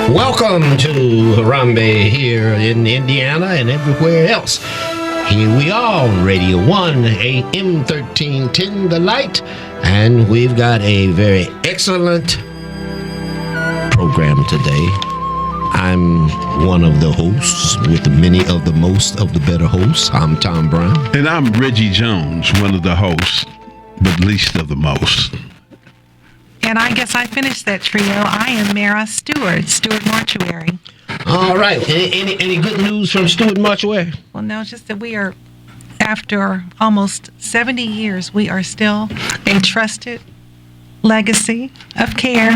Welcome to Harambee here in Indiana and everywhere else. Here we are on Radio 1, AM 1310, The Light, and we've got a very excellent program today. I'm one of the hosts with many of the most of the better hosts. I'm Tom Brown. And I'm Reggie Jones, one of the hosts, but least of the most. And I guess I finished that trio. I am Mara Stewart Mortuary. All right. Any good news from Stewart Mortuary? Well, no, just that we are, after almost 70 years, we are still a trusted legacy of care.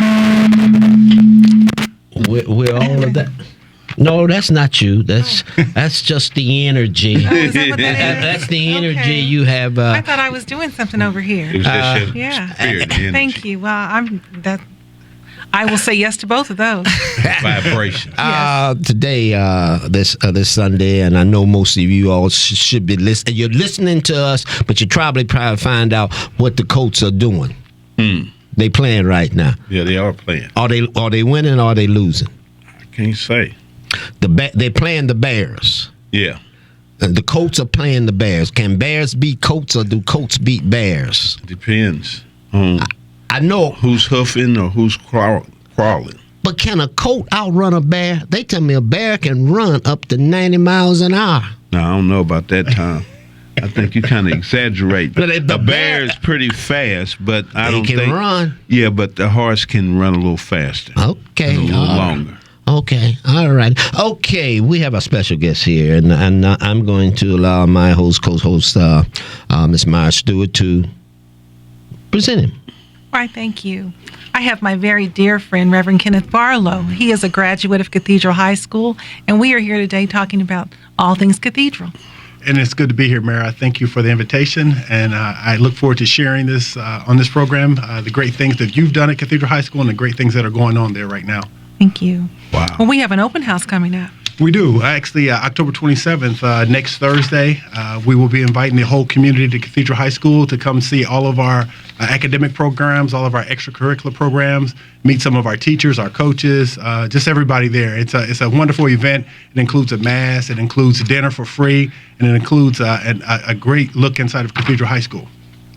We're all of that. No, that's not you. That's just the energy. Oh, is that what that is? That's the energy Okay. you have. I thought I was doing something over here. It was just your Yeah. spirit, the energy, Thank you. Well, I will say yes to both of those. vibration. Today, this Sunday, and I know most of you all should be listening. You're listening to us, but you probably find out what the Colts are doing. They playing right now. Yeah, they are playing. Are they winning or are they losing? I can't say. They're playing the Bears. Yeah. The Colts are playing the Bears. Can Bears beat Colts or do Colts beat Bears? Depends on I know. who's hoofing or who's crawling. But can a Colt outrun a bear? They tell me a bear can run up to 90 miles an hour. Now, I don't know about that, Tom. I think you kind of exaggerate. But the bear bear is pretty fast, but I They don't can think. run. Yeah, but the horse can run a little faster. Okay. And a little all right. longer. Okay, all right. Okay, we have a special guest here, and I'm going to allow my co-host, Miss Mara Stewart, to present him. Why, thank you. I have my very dear friend, Reverend Kenneth Barlow. He is a graduate of Cathedral High School, and we are here today talking about all things Cathedral. And it's good to be here, Mara. Thank you for the invitation, and I look forward to sharing this on this program, the great things that you've done at Cathedral High School and the great things that are going on there right now. Thank you. Wow. Well, we have an open house coming up. We do. Actually, October 27th, next Thursday, we will be inviting the whole community to Cathedral High School to come see all of our academic programs, all of our extracurricular programs, meet some of our teachers, our coaches, just everybody there. It's a wonderful event. It includes a mass, it includes dinner for free, and it includes a great look inside of Cathedral High School.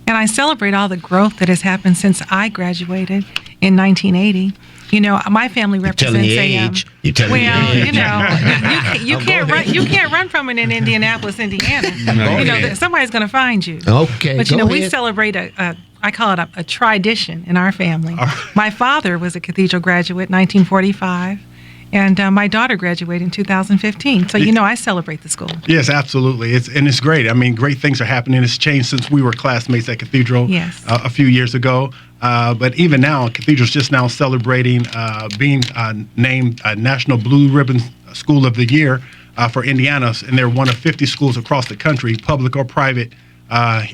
And I celebrate all the growth that has happened since I graduated in 1980. You know, my family represents telling your age. You're telling your well, age. you know, you can't run. You can't run from it in Indianapolis, Indiana. No, You know, okay. somebody's going to find you. Okay, But you go know, we ahead. celebrate I call it a tradition in our family. My father was a Cathedral graduate, 1945, and my daughter graduated in 2015. So you know, I celebrate the school. Yes, absolutely. It's great. I mean, great things are happening. It's changed since we were classmates at Cathedral Yes. A few years ago. But even now, Cathedral's just now celebrating being named National Blue Ribbon School of the Year for Indiana. And they're one of 50 schools across the country, public or private,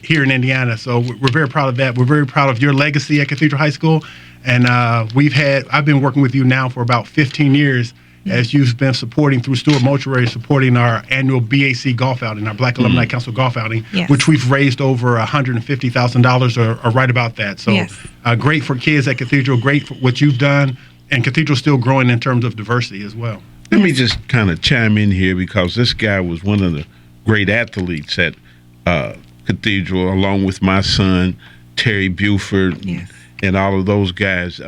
here in Indiana. So we're very proud of that. We're very proud of your legacy at Cathedral High School. And I've been working with you now for about 15 years as you've been supporting through Stewart Mortuary, supporting our annual BAC golf outing, our Black Alumni Council golf outing, Yes. which we've raised over $150,000 or right about that. So Yes. great for kids at Cathedral, great for what you've done, and Cathedral's still growing in terms of diversity as well. Let me just kind of chime in here because this guy was one of the great athletes at Cathedral, along with my son, Terry Buford, Yes. and all of those guys.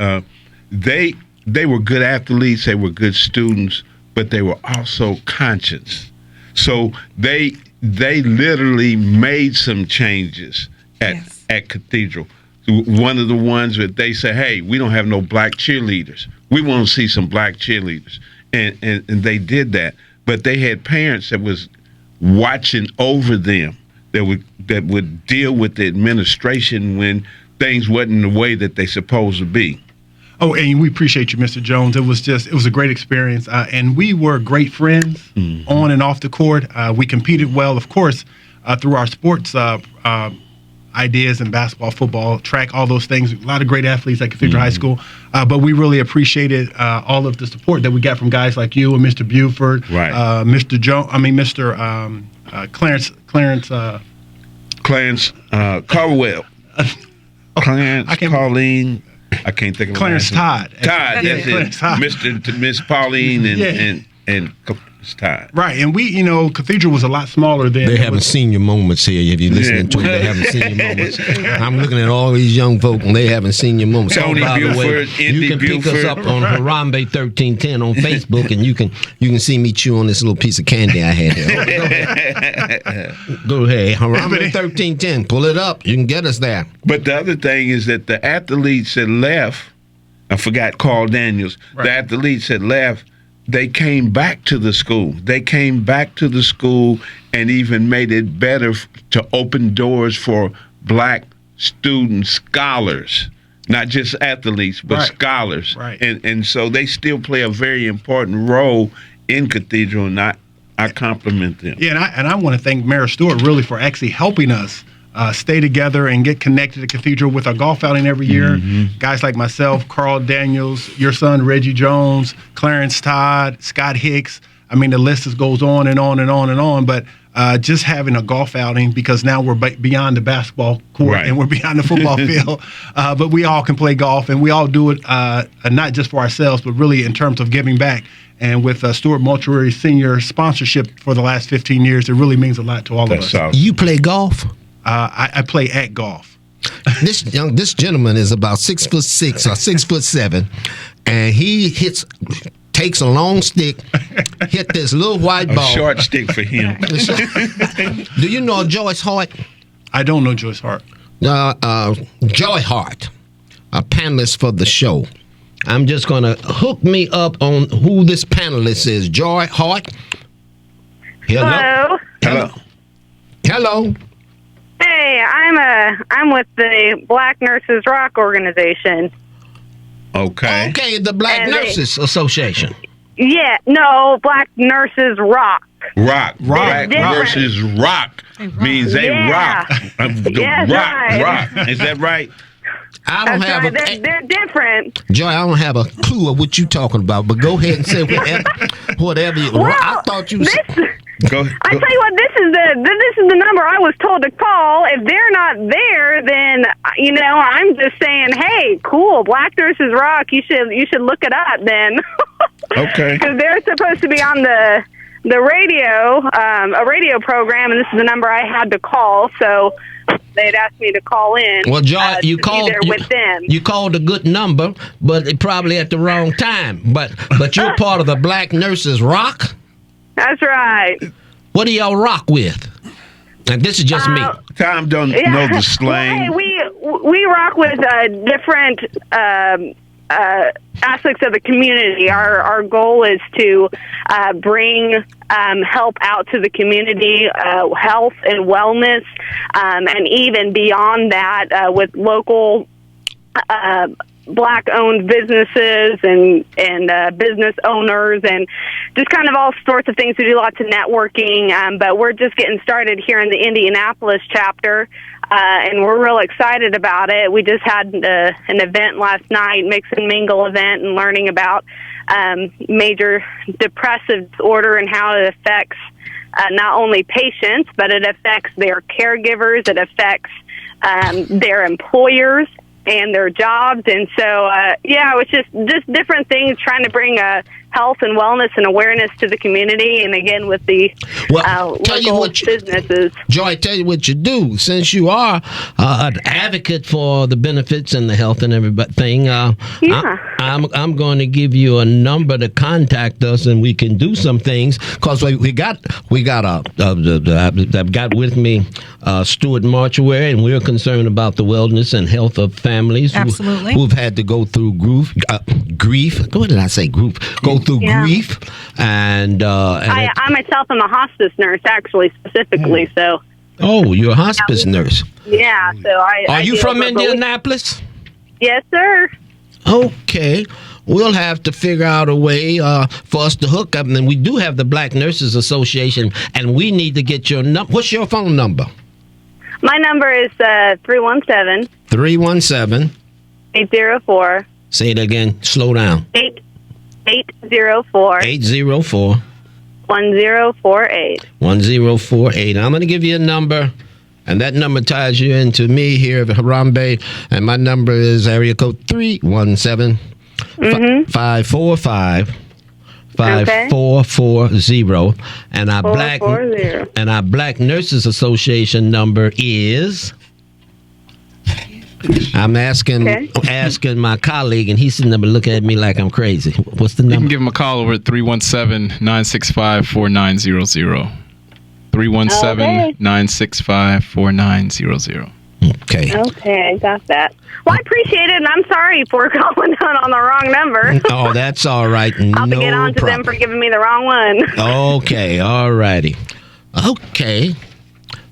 They were good athletes, they were good students, but they were also conscious. So they literally made some changes Yes. at Cathedral. One of the ones that they say, hey, we don't have no black cheerleaders. We want to see some black cheerleaders. And they did that. But they had parents that was watching over them that would deal with the administration when things wasn't the way that they supposed to be. Oh, and we appreciate you, Mr. Jones. It was a great experience, and we were great friends on and off the court. We competed well, of course, through our sports ideas in basketball, football, track, all those things. A lot of great athletes at Cathedral High School, but we really appreciated all of the support that we got from guys like you and Mr. Buford, Right. Mr. Clarence Caldwell, Clarence, I can't- Colleen. I can't think of Clarence the last Todd. name. Todd, that's Clarence it. Todd. Miss Pauline Yeah. and Clarence Todd. Right, and we, Cathedral was a lot smaller then. They It having was- senior moments here. If you're listening to them, they having senior moments. I'm looking at all these young folk, and they having senior moments. Tony by the way, Buford, you Indy can pick us Buford. up on Harambee 1310 on Facebook, and you can see me chew on this little piece of candy I had here. Go ahead, Harambee 1310. Pull it up. You can get us there. But the other thing is that the athletes that left, I forgot Carl Daniels, Right. the athletes that left, they came back to the school. They came back to the school and even made it better to open doors for black student scholars, not just athletes, but Right. scholars. Right. And so they still play a very important role in Cathedral, and I compliment them. Yeah, and I want to thank Mayor Stewart really for actually helping us stay together and get connected to Cathedral with our golf outing every year. Guys like myself, Carl Daniels, your son Reggie Jones, Clarence Todd, Scott Hicks. I mean, the list just goes on and on and on and on. But just having a golf outing, because now we're beyond the basketball court Right. and we're beyond the football field. But we all can play golf, and we all do it not just for ourselves, but really in terms of giving back. And with Stewart Mortuary Senior sponsorship for the last 15 years, it really means a lot to all of us. That's awesome. You play golf? I play at golf. This gentleman is about 6'6" or 6'7", and he takes a long stick, hit this little white A ball. short stick for him. Do you know Joyce Hart? I don't know Joyce Hart. Joy Hart, a panelist for the show. I'm just going to hook me up on who this panelist is. Joy Hart. Hello. Hello. Hello. Hey, I'm with the Black Nurses Rock organization. Okay. Okay, the Black And they- Nurses Association. Yeah, no, Black Nurses Rock. Rock. Black different. versus rock means they Yeah. rock. Yes, right. Rock. Is that right? I don't That's have right. They're different. Joy, I don't have a clue of what you're talking about, but go ahead and say whatever you. Well, I thought you. this. Go. I tell you what, this is the number I was told to call. If they're not there, then I'm just saying, hey, cool, Black Nurses Rock. You should look it up then. Okay. Because they're supposed to be on the radio, a radio program, and this is the number I had to call. So they'd asked me to call in. Well, Joy, you to called. be there with them. You called a good number, but it probably at the wrong time. But you're part of the Black Nurses Rock. That's right. What do y'all rock with? And this is just me. Tom don't Yeah. know the slang. Well, hey, we rock with different aspects of the community. Our goal is to bring help out to the community, health and wellness, and even beyond that with local Black-owned businesses and business owners, and just kind of all sorts of things. We do lots of networking, but we're just getting started here in the Indianapolis chapter, and we're real excited about it. We just had an event last night, Mix and Mingle event, and learning about major depressive disorder and how it affects not only patients, but it affects their caregivers, it affects their employers and their jobs. And so, it was just different things, trying to bring health and wellness and awareness to the community, and again with the local businesses. Joy, tell you what you do. Since you are an advocate for the benefits and the health and everything, I'm going to give you a number to contact us, and we can do some things. Because I've got with me Stewart Mortuary, and we're concerned about the wellness and health of families Absolutely. who've had to go through grief. What did I say? Grief. Go through grief, and I myself am a hospice nurse, actually, specifically. So. Oh, you're a hospice nurse. Yeah. So Are you from Indianapolis? Yes, sir. Okay. We'll have to figure out a way for us to hook up. And then we do have the Black Nurses Association, and we need to get your number. What's your phone number? My number is 317. 317. 804. Say it again. Slow down. 804. 804. 1048. 1048. I'm going to give you a number, And that number ties you into me here at Harambee. And my number is area code 317 545 5440. And our Black Nurses Association number is. I'm asking my colleague, and he's sitting there looking at me like I'm crazy. What's the number? You can give him a call over at 317-965-4900. 317-965-4900. Okay. Okay, I got that. Well, I appreciate it, and I'm sorry for calling down on the wrong number. Oh, that's all right. I'll get on to them for giving me the wrong one. Okay, all righty. Okay.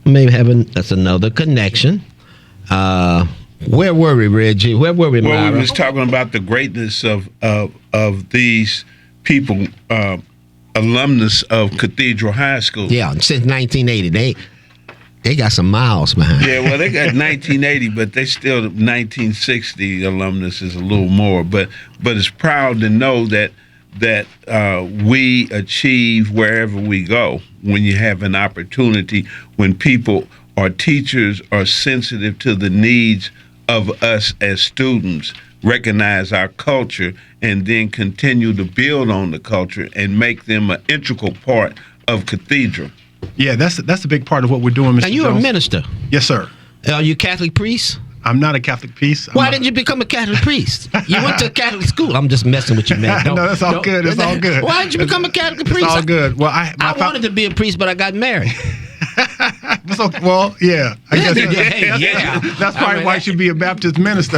Maybe that's another connection. Where were we, Reggie? Where were we, Well, Myra? we was talking about the greatness of these people, alumnus of Cathedral High School. Yeah, since 1980. They got some miles behind. Yeah, well, they got 1980, but they still 1960 alumnus is a little more. But it's proud to know that we achieve wherever we go when you have an opportunity, when people or teachers are sensitive to the needs of us as students, recognize our culture, and then continue to build on the culture and make them an integral part of Cathedral. Yeah, that's a big part of what we're doing, Mr. Now, you're Jones. a minister. Yes, sir. Are you a Catholic priest? I'm not a Catholic priest. Why didn't you become a Catholic priest? You went to a Catholic school. I'm just messing with you, man. No, that's all good. It's all good. Why didn't you become a Catholic priest? It's all good. Well, I wanted to be a priest, but I got married. Well, yeah. I guess Yeah. that's probably why you should be a Baptist minister,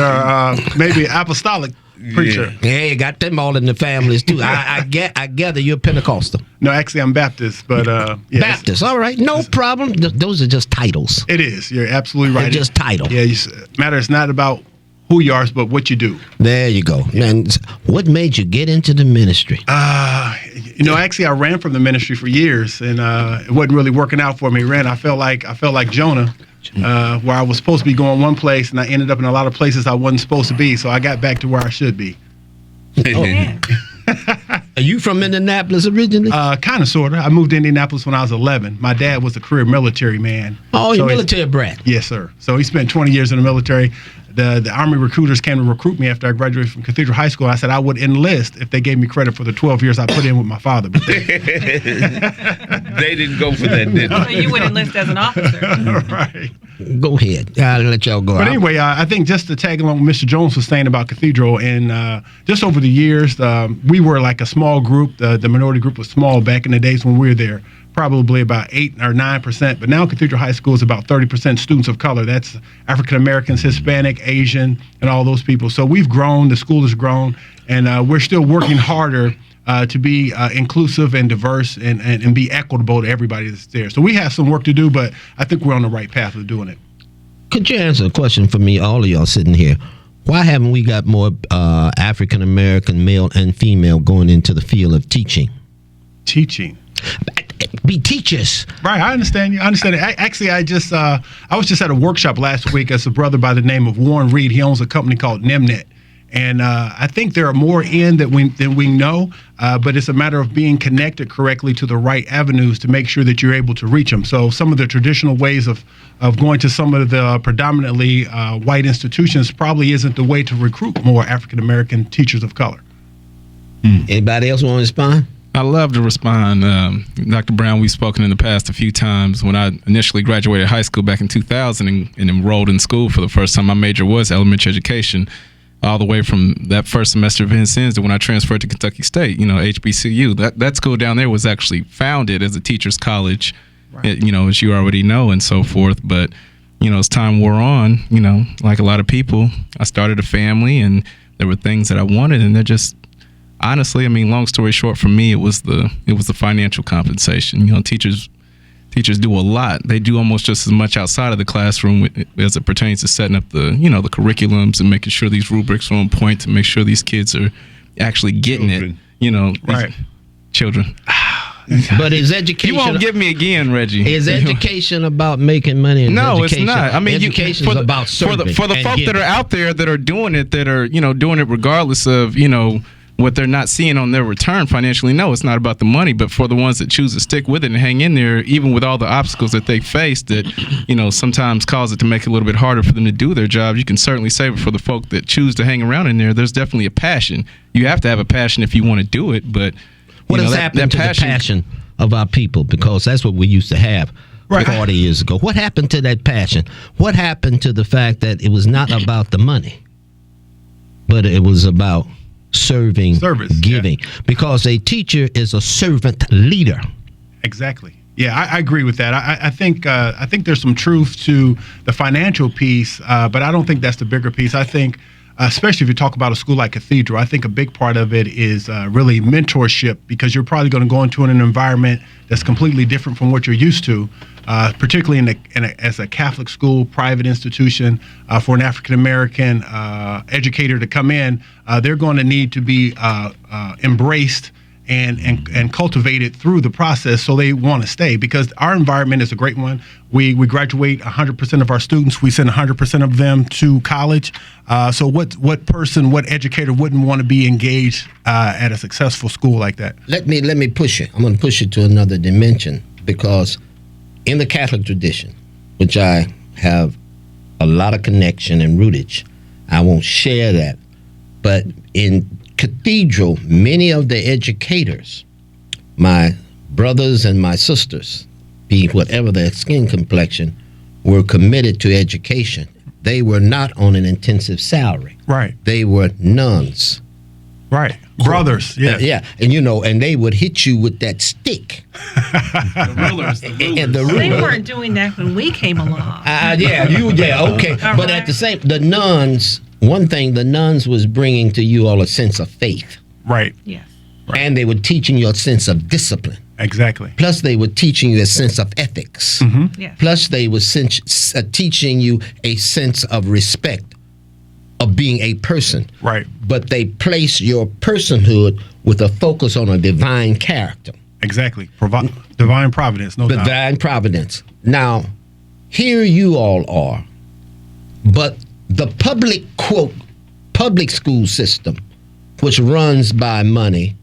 maybe apostolic preacher. Yeah, you got them all in the families too. I gather you're Pentecostal. No, actually, I'm Baptist, but Baptist. All right, no problem. Those are just titles. It is. You're absolutely right. They're just titles. Yeah, matter. It's not about who you are, but what you do. There you go. Man, what made you get into the ministry? Actually, I ran from the ministry for years, and it wasn't really working out for me. I felt like Jonah, where I was supposed to be going one place, and I ended up in a lot of places I wasn't supposed to be. So I got back to where I should be. Are you from Indianapolis originally? Kind of, sort of. I moved to Indianapolis when I was 11. My dad was a career military man. Oh, you're military brat. Yes, sir. So he spent 20 years in the military. The Army recruiters came to recruit me after I graduated from Cathedral High School. I said I would enlist if they gave me credit for the 12 years I put in with my father. But they didn't go for that, did they? So you would enlist as an officer. Right. Go ahead. I'll let y'all go. But anyway, I think just to tag along what Mr. Jones was saying about Cathedral, and just over the years, we were like a small group. The minority group was small back in the days when we were there. Probably about 8 or 9%, but now Cathedral High School is about 30% students of color. That's African Americans, Hispanic, Asian, and all those people. So we've grown, the school has grown, and we're still working harder to be inclusive and diverse and be equitable to everybody that's there. So we have some work to do, but I think we're on the right path of doing it. Could you answer a question for me, all of y'all sitting here? Why haven't we got more African American male and female going into the field of teaching? Teaching. Be teachers. Right, I understand you. Actually, I was just at a workshop last week as a brother by the name of Warren Reed. He owns a company called Nemnet. And I think there are more than we know, but it's a matter of being connected correctly to the right avenues to make sure that you're able to reach them. So some of the traditional ways of going to some of the predominantly white institutions probably isn't the way to recruit more African-American teachers of color. Anybody else want to respond? I love to respond. Dr. Brown, we've spoken in the past a few times. When I initially graduated high school back in 2000 and enrolled in school for the first time, my major was elementary education, all the way from that first semester of Vincennes to when I transferred to Kentucky State, HBCU. That school down there was actually founded as a teacher's college, right. As you already know, and so forth. But, as time wore on, like a lot of people, I started a family and there were things that I wanted, and they're just, honestly, long story short, for me, it was the financial compensation. Teachers do a lot. They do almost just as much outside of the classroom as it pertains to setting up the curriculums and making sure these rubrics are on point to make sure these kids are actually getting children. it. Right. Children. But is education? You won't give me again, Reggie. Is education about making money? No, it's not. Education is about serving. For the folk that are out there that are doing it, that are doing it regardless of what they're not seeing on their return financially. No, it's not about the money, but for the ones that choose to stick with it and hang in there, even with all the obstacles that they face that, sometimes cause it to make it a little bit harder for them to do their job, you can certainly save it for the folk that choose to hang around in there. There's definitely a passion. You have to have a passion if you want to do it, but what has happened to the passion of our people? Because that's what we used to have 40 years ago. What happened to that passion? What happened to the fact that it was not about the money, but it was about serving, giving? Because a teacher is a servant leader. Exactly. Yeah, I agree with that. I think there's some truth to the financial piece, but I don't think that's the bigger piece. I think, especially if you talk about a school like Cathedral, I think a big part of it is really mentorship, because you're probably going to go into an environment that's completely different from what you're used to, particularly as a Catholic school, private institution. For an African-American educator to come in, they're going to need to be embraced and cultivated through the process, so they want to stay, because our environment is a great one. We graduate 100% of our students. We send 100% of them to college. So what educator wouldn't want to be engaged at a successful school like that? Let me push it. I'm going to push it to another dimension, because in the Catholic tradition, which I have a lot of connection and rootage, I won't share that, but in Cathedral, many of the educators, my brothers and my sisters, be whatever their skin complexion, were committed to education. They were not on an intensive salary. Right. They were nuns. Right. Brothers. Yeah. And they would hit you with that stick. The rulers. And the They ruler. weren't doing that when we came along. Okay. But at the same, the nuns. One thing, the nuns was bringing to you all a sense of faith. Right. Yes. And they were teaching you a sense of discipline. Exactly. Plus, they were teaching you a sense of ethics. Mm-hmm. Yes. Plus, they were teaching you a sense of respect, of being a person. Right. But they place your personhood with a focus on a divine character. Exactly. Divine providence, no doubt. Divine providence. Now, here you all are, but the public school system, which runs by money,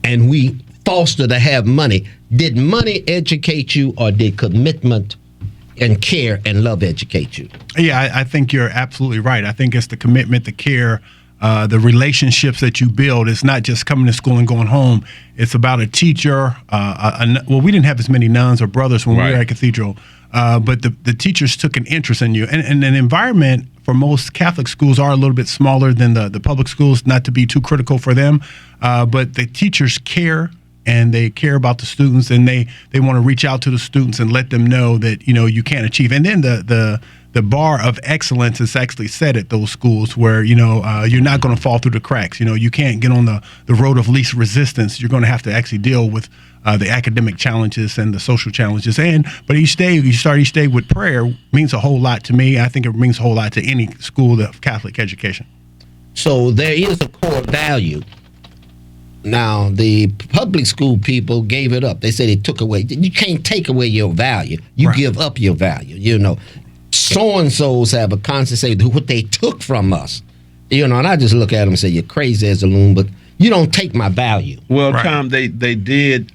and we foster to have money, did money educate you, or did commitment and care and love educate you? Yeah, I think you're absolutely right. I think it's the commitment, the care, the relationships that you build. It's not just coming to school and going home. It's about a teacher. Well, we didn't have as many nuns or brothers when we were at Cathedral, but the teachers took an interest in you. And an environment for most Catholic schools are a little bit smaller than the public schools, not to be too critical for them, but the teachers care. And they care about the students, and they want to reach out to the students and let them know that you can achieve. And then the bar of excellence is actually set at those schools where you're not going to fall through the cracks. You can't get on the road of least resistance. You're going to have to actually deal with the academic challenges and the social challenges. But you start each day with prayer means a whole lot to me. I think it means a whole lot to any school of Catholic education. So there is a core value. Now, the public school people gave it up. They said they took away. You can't take away your value. You give up your value. So-and-sos have a constant say what they took from us. And I just look at them and say, you're crazy as a loon, but you don't take my value. Well, Tom, they did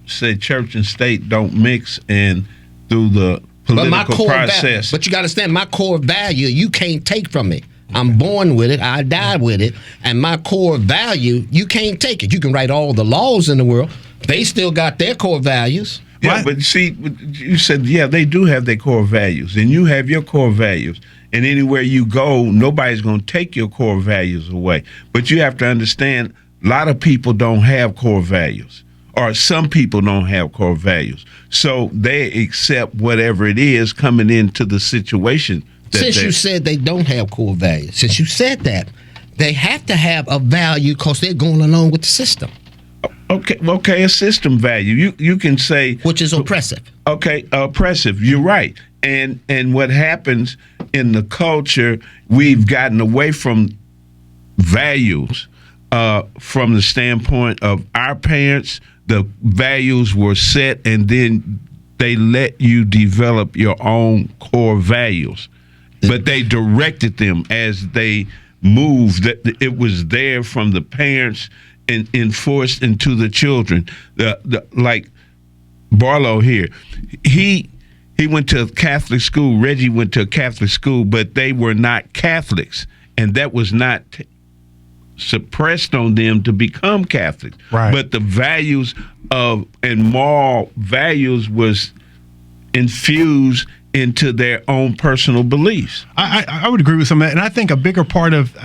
say church and state don't mix, and through the political process. But you got to understand, my core value, you can't take from me. I'm born with it. I die with it. And my core value, you can't take it. You can write all the laws in the world. They still got their core values. Yeah, but see, you said, they do have their core values. And you have your core values. And anywhere you go, nobody's going to take your core values away. But you have to understand, a lot of people don't have core values. Or some people don't have core values. So they accept whatever it is coming into the situation. Since you said they don't have core values, since you said that, they have to have a value because they're going along with the system. Okay, a system value. You can say, which is oppressive. Okay, oppressive. You're right. And what happens in the culture, we've gotten away from values from the standpoint of our parents. The values were set, and then they let you develop your own core values. But they directed them as they move that it was there from the parents and enforced into the children. Like Barlow here, he went to a Catholic school. Reggie went to a Catholic school, but they were not Catholics, and that was not suppressed on them to become Catholics. Right. But the values and moral values was infused into their own personal beliefs. I would agree with some of that, and I think a bigger part of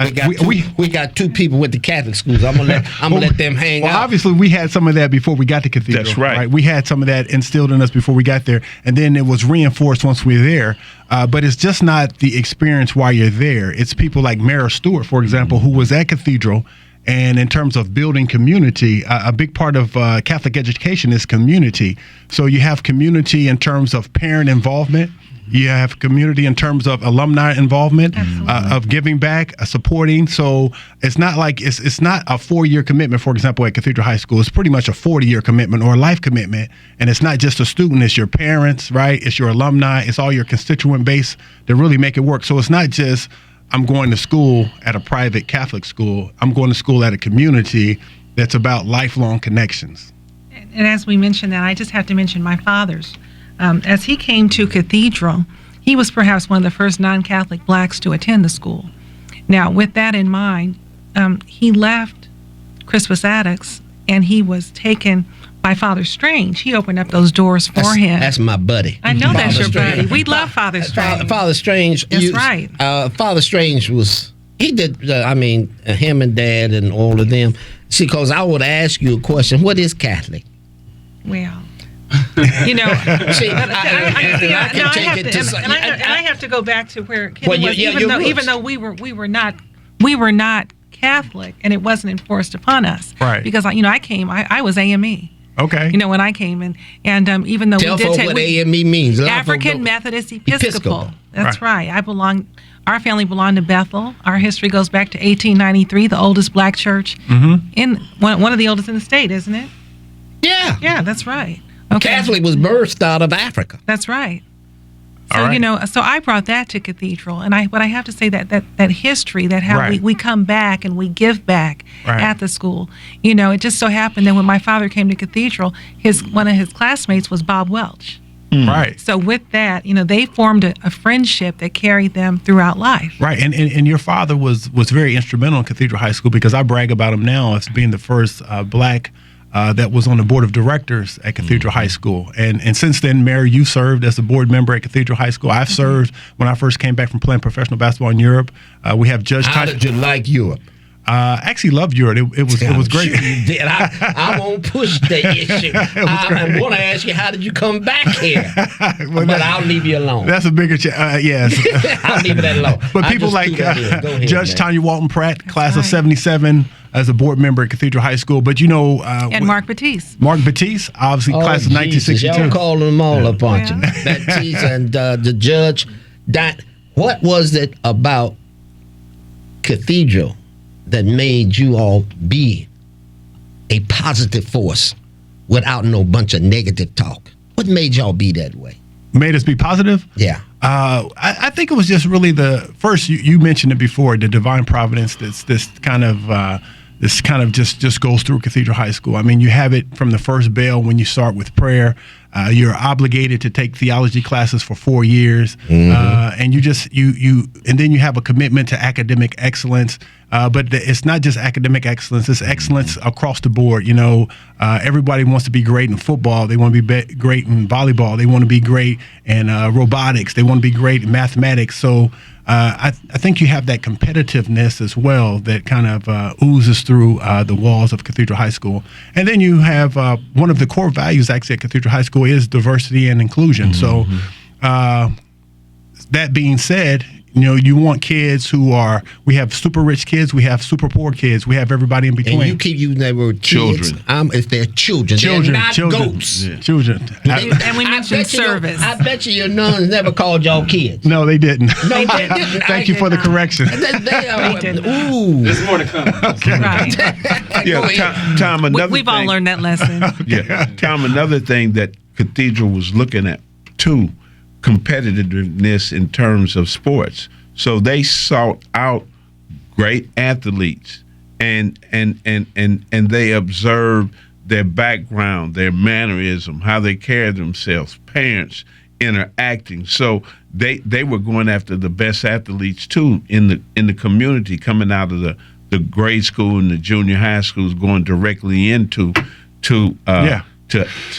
we got two people with the Catholic schools. I'm gonna let them hang out. Well, obviously, we had some of that before we got to Cathedral. That's right. We had some of that instilled in us before we got there, and then it was reinforced once we were there. But it's just not the experience while you're there. It's people like Mara Stewart, for example, who was at Cathedral. And in terms of building community, a big part of Catholic education is community. So you have community in terms of parent involvement. You have community in terms of alumni involvement, of giving back, supporting. So it's not like it's not a 4-year commitment, for example, at Cathedral High School. It's pretty much a 40-year commitment or a life commitment. And it's not just a student. It's your parents, right? It's your alumni. It's all your constituent base that really make it work. So it's not just I'm going to school at a private Catholic school. I'm going to school at a community that's about lifelong connections. And as we mentioned that, I just have to mention my father's. As he came to Cathedral, he was perhaps one of the first non-Catholic blacks to attend the school. Now, with that in mind, he left Crispus Attucks, and he was taken by Father Strange. He opened up those doors for him. That's my buddy. I know that's your Strange. buddy. We love Father Strange. Father Strange. That's right. Father Strange he did, him and Dad and all of them. See, because I would ask you a question. What is Catholic? Well, see, I have to go back to where Kenny was, even though we were not Catholic, and it wasn't enforced upon us. Right. Because I came, I was AME. Okay. When I came and even though Tell we did take what AME means. African Methodist Episcopal. That's right. Our family belonged to Bethel. Our history goes back to 1893, the oldest black church in one of the oldest in the state, isn't it? Yeah. Yeah, that's right. Okay. Catholic was birthed out of Africa. That's right. So, All right. So I brought that to Cathedral, and I have to say that history, that how Right. we come back and we give back Right. at the school. It just so happened that when my father came to Cathedral, one of his classmates was Bob Welch. Right. So with that, they formed a friendship that carried them throughout life. Right, and your father was very instrumental in Cathedral High School, because I brag about him now as being the first black that was on the board of directors at Cathedral High School. And since then, Mary, you served as a board member at Cathedral High School. I've served when I first came back from playing professional basketball in Europe. We have Judge How did you like Europe? I actually loved Europe. It was great. Sure you did. I won't push the issue. I'm going to ask you, how did you come back here? But I'll leave you alone. That's a bigger yes. I'll leave that alone. But people like Judge Tanya Walton Pratt, class of 77, as a board member at Cathedral High School. But and Mark Batiste. Mark Batiste, obviously class of 1962. Y'all calling them all a bunch of Batiste and the judge. What was it about Cathedral that made you all be a positive force without no bunch of negative talk? What made y'all be that way? Made us be positive? Yeah. I think it was just really first, you mentioned it before, the divine providence this kind of just goes through Cathedral High School. I mean, you have it from the first bell when you start with prayer. You're obligated to take theology classes for 4 years, and and then you have a commitment to academic excellence. But it's not just academic excellence; it's excellence across the board. Everybody wants to be great in football. They want to be great in volleyball. They want to be great in robotics. They want to be great in mathematics. So I think you have that competitiveness as well that kind of oozes through the walls of Cathedral High School. And then you have one of the core values actually at Cathedral High School is diversity and inclusion. So that being said, you want kids we have super rich kids, we have super poor kids, we have everybody in between. And you keep using that word kids. Children. If they're children, they're not goats. Yeah. Children. And we mentioned service. I bet you your nuns never called y'all kids. No, they didn't. No, they didn't. Thank you for the correction. They didn't. Ooh. There's more to come. Right. Yeah, Tom, another We've all thing- learned that lesson. Yeah, Tom, another thing that Cathedral was looking at, too, competitiveness in terms of sports. So they sought out great athletes, and they observe their background, their mannerism, how they carry themselves, parents interacting. So they were going after the best athletes too in the community, coming out of the grade school and the junior high schools, going directly into to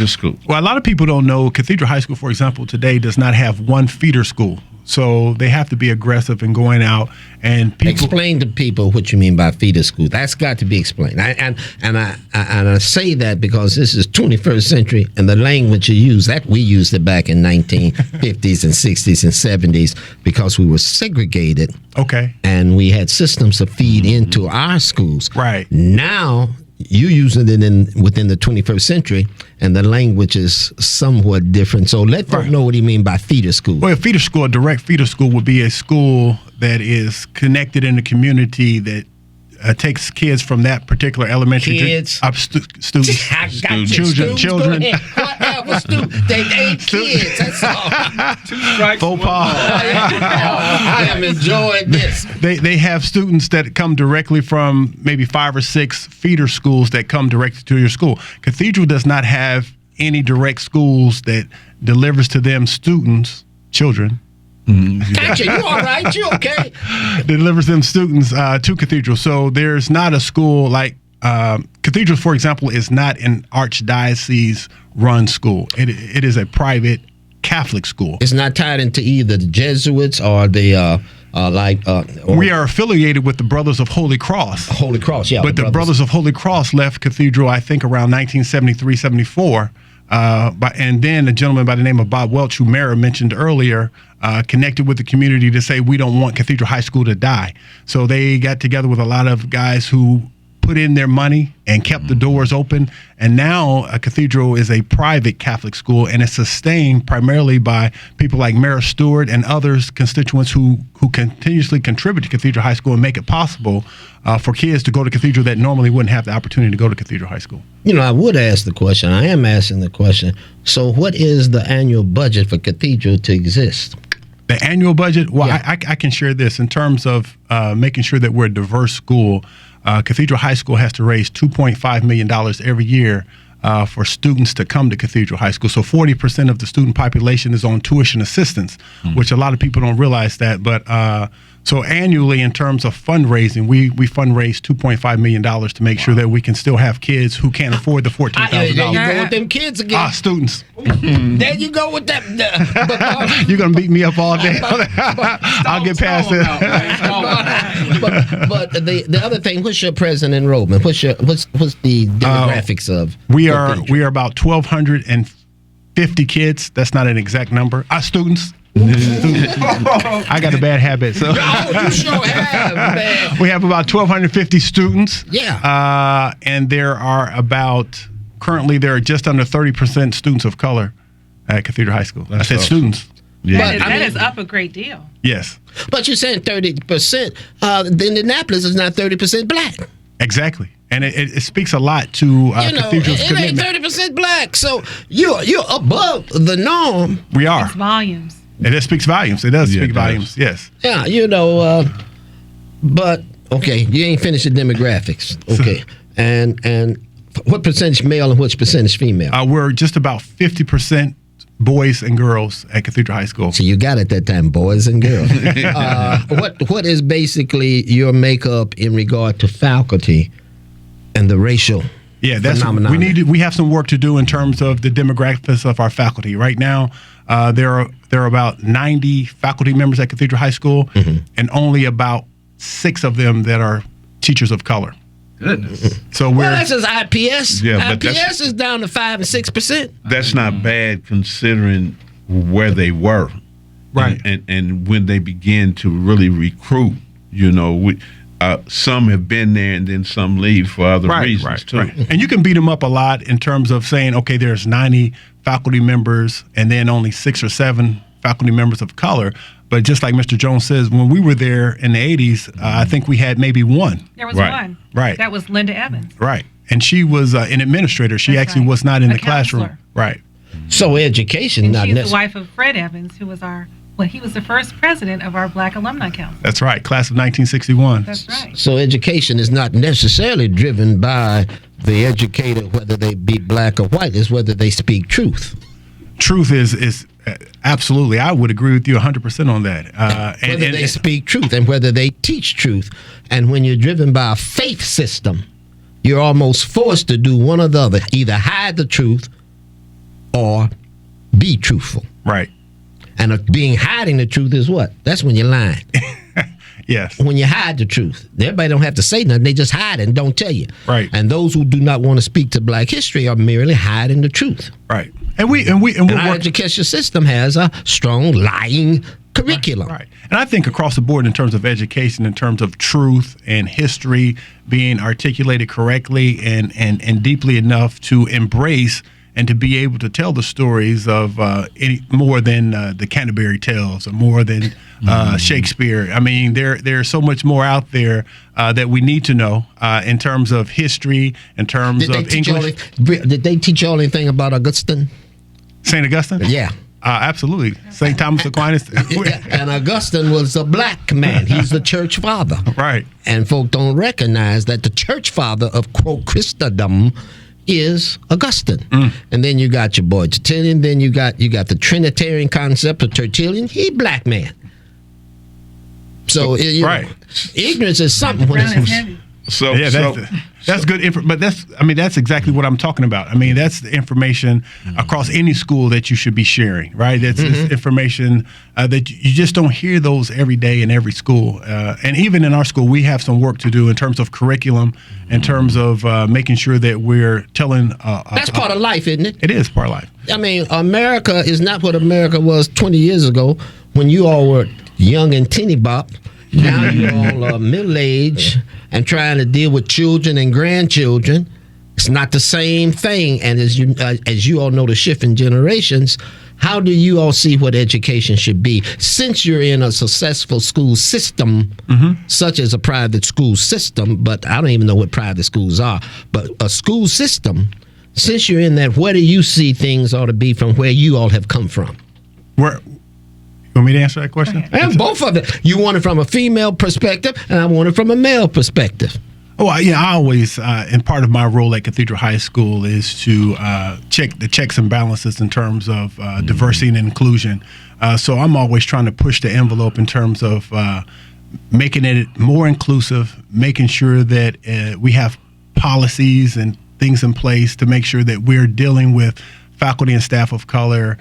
school. Well, a lot of people don't know Cathedral High School, for example, today does not have one feeder school. So they have to be aggressive in going out and people. Explain to people what you mean by feeder school. That's got to be explained. I say that because this is 21st century, and the language you use, that we used it back in 1950s and 60s and 70s because we were segregated. Okay. And we had systems to feed into our schools. Right. Now you using it within the 21st century, and the language is somewhat different. So let folk know what you mean by feeder school. Well, a feeder school, a direct feeder school, would be a school that is connected in the community that takes kids from that particular elementary. Kids. Students. I got you. Children. Whatever students. They ain't kids. That's all. Two strikes, Faux pas. I am enjoying this. They have students that come directly from maybe 5 or 6 feeder schools that come directly to your school. Cathedral does not have any direct schools that delivers to them children. Gotcha. You all right? You okay? Delivers them students to Cathedral. So there's not a school like Cathedral, for example, is not an archdiocese-run school. It is a private Catholic school. It's not tied into either the Jesuits or the we are affiliated with the Brothers of Holy Cross. Holy Cross, yeah. But the Brothers of Holy Cross left Cathedral, I think, around 1973, 74. And then a gentleman by the name of Bob Welch, who Mara mentioned earlier, connected with the community to say, we don't want Cathedral High School to die. So they got together with a lot of guys who put in their money and kept the doors open. And now Cathedral is a private Catholic school, and it's sustained primarily by people like Mara Stewart and others, constituents who continuously contribute to Cathedral High School and make it possible for kids to go to Cathedral that normally wouldn't have the opportunity to go to Cathedral High School. You know, I would ask the question. I am asking the question. So what is the annual budget for Cathedral to exist? The annual budget? Well, Yeah. I can share this in terms of making sure that we're a diverse school. Cathedral High School has to raise $2.5 million every year for students to come to Cathedral High School. So 40% of the student population is on tuition assistance, which a lot of people don't realize that. But so annually, in terms of fundraising, we fundraise $2.5 million to make sure that we can still have kids who can't afford the $14,000. There you go with them kids again. Students. There you go with that. You're going to beat me up all day. I'll get past it. But the other thing, what's your present enrollment? What's the demographics of? We are about 1,250 kids. That's not an exact number. Students. I got a bad habit, so you sure have, man. We have about 1,250 students. Yeah. And currently there are just under 30% students of color at Cathedral High School. I said students. Yeah. That is up a great deal. Yes. But you're saying 30%. Indianapolis is not 30% black. Exactly. And it speaks a lot to Cathedral's commitment. It ain't 30% black, so you're above the norm. We are. It's volumes. It speaks volumes. It does speak volumes. Yes. Yeah, but okay, you ain't finished the demographics. Okay, and what percentage male and what percentage female? We're just about 50% boys and girls at Cathedral High School. So you got it that time, boys and girls. What is basically your makeup in regard to faculty and the racial? Yeah, that's phenomenon? we have some work to do in terms of the demographics of our faculty. Right now, there are about 90 faculty members at Cathedral High School, and only about 6 of them that are teachers of color. Goodness. So Well, that's just IPS. Yeah, but IPS is down to 5 and 6%. That's not bad considering where they were, right. And when they began to really recruit. Some have been there, and then some leave for other reasons too. Right. And you can beat them up a lot in terms of saying, okay, there's 90 faculty members, and then only 6 or 7 faculty members of color. But just like Mr. Jones says, when we were there in the 80s, I think we had maybe 1. There was Right. one. Right. That was Linda Evans. Right. And she was an administrator. She That's actually right. was not in A the classroom. counselor. Right. So education, And not she's the necessarily. wife of Fred Evans, who was our he was the first president of our Black Alumni Council. That's right, class of 1961. That's right. So education is not necessarily driven by the educator, whether they be black or white. It's whether they speak truth. Truth is absolutely. I would agree with you 100% on that. Whether they speak truth and whether they teach truth. And when you're driven by a faith system, you're almost forced to do one or the other, either hide the truth or be truthful. Right. And being hiding the truth is what? That's when you're lying. Yes. When you hide the truth, everybody don't have to say nothing. They just hide and don't tell you. Right. And those who do not want to speak to black history are merely hiding the truth. Right. And our education system has a strong lying curriculum. Right. And I think across the board in terms of education, in terms of truth and history being articulated correctly and deeply enough to embrace and to be able to tell the stories of any more than the Canterbury Tales or more than Shakespeare. I mean, there's so much more out there that we need to know in terms of history, in terms of English. Did they teach you all anything about Augustine? St. Augustine? Yeah. Absolutely. St. Thomas Aquinas. And Augustine was a black man. He's the church father. Right. And folk don't recognize that the church father of, quote, Christendom is Augustine. And then you got your boy Tertullian. Then you got the Trinitarian concept of Tertullian. He black man. So right. Ignorance is something. When it's, so yeah, that's good info, but that's exactly what I'm talking about. I mean, that's the information across any school that you should be sharing, right? That's information that you just don't hear those every day in every school. And even in our school, we have some work to do in terms of curriculum, in terms of making sure that we're telling. That's part of life, isn't it? It is part of life. I mean, America is not what America was 20 years ago when you all were young and teeny bop. Now you all are middle-aged and trying to deal with children and grandchildren. It's not the same thing. And as you all know, the shift in generations, how do you all see what education should be? Since you're in a successful school system, such as a private school system, but I don't even know what private schools are, but a school system, since you're in that, where do you see things ought to be from where you all have come from? You want me to answer that question? And both of it. You want it from a female perspective, and I want it from a male perspective. Oh, yeah, I always, and part of my role at Cathedral High School is to check the checks and balances in terms of diversity and inclusion. So I'm always trying to push the envelope in terms of making it more inclusive, making sure that we have policies and things in place to make sure that we're dealing with faculty and staff of color,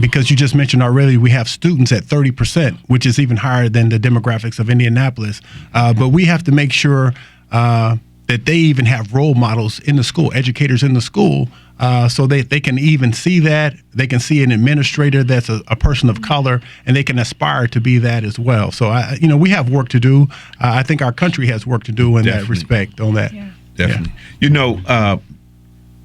because you just mentioned already we have students at 30%, which is even higher than the demographics of Indianapolis. But we have to make sure that they even have role models in the school, educators in the school, so they can even see that. They can see an administrator that's a person of color, and they can aspire to be that as well. So, we have work to do. I think our country has work to do in that respect on that. Yeah. Definitely. Yeah.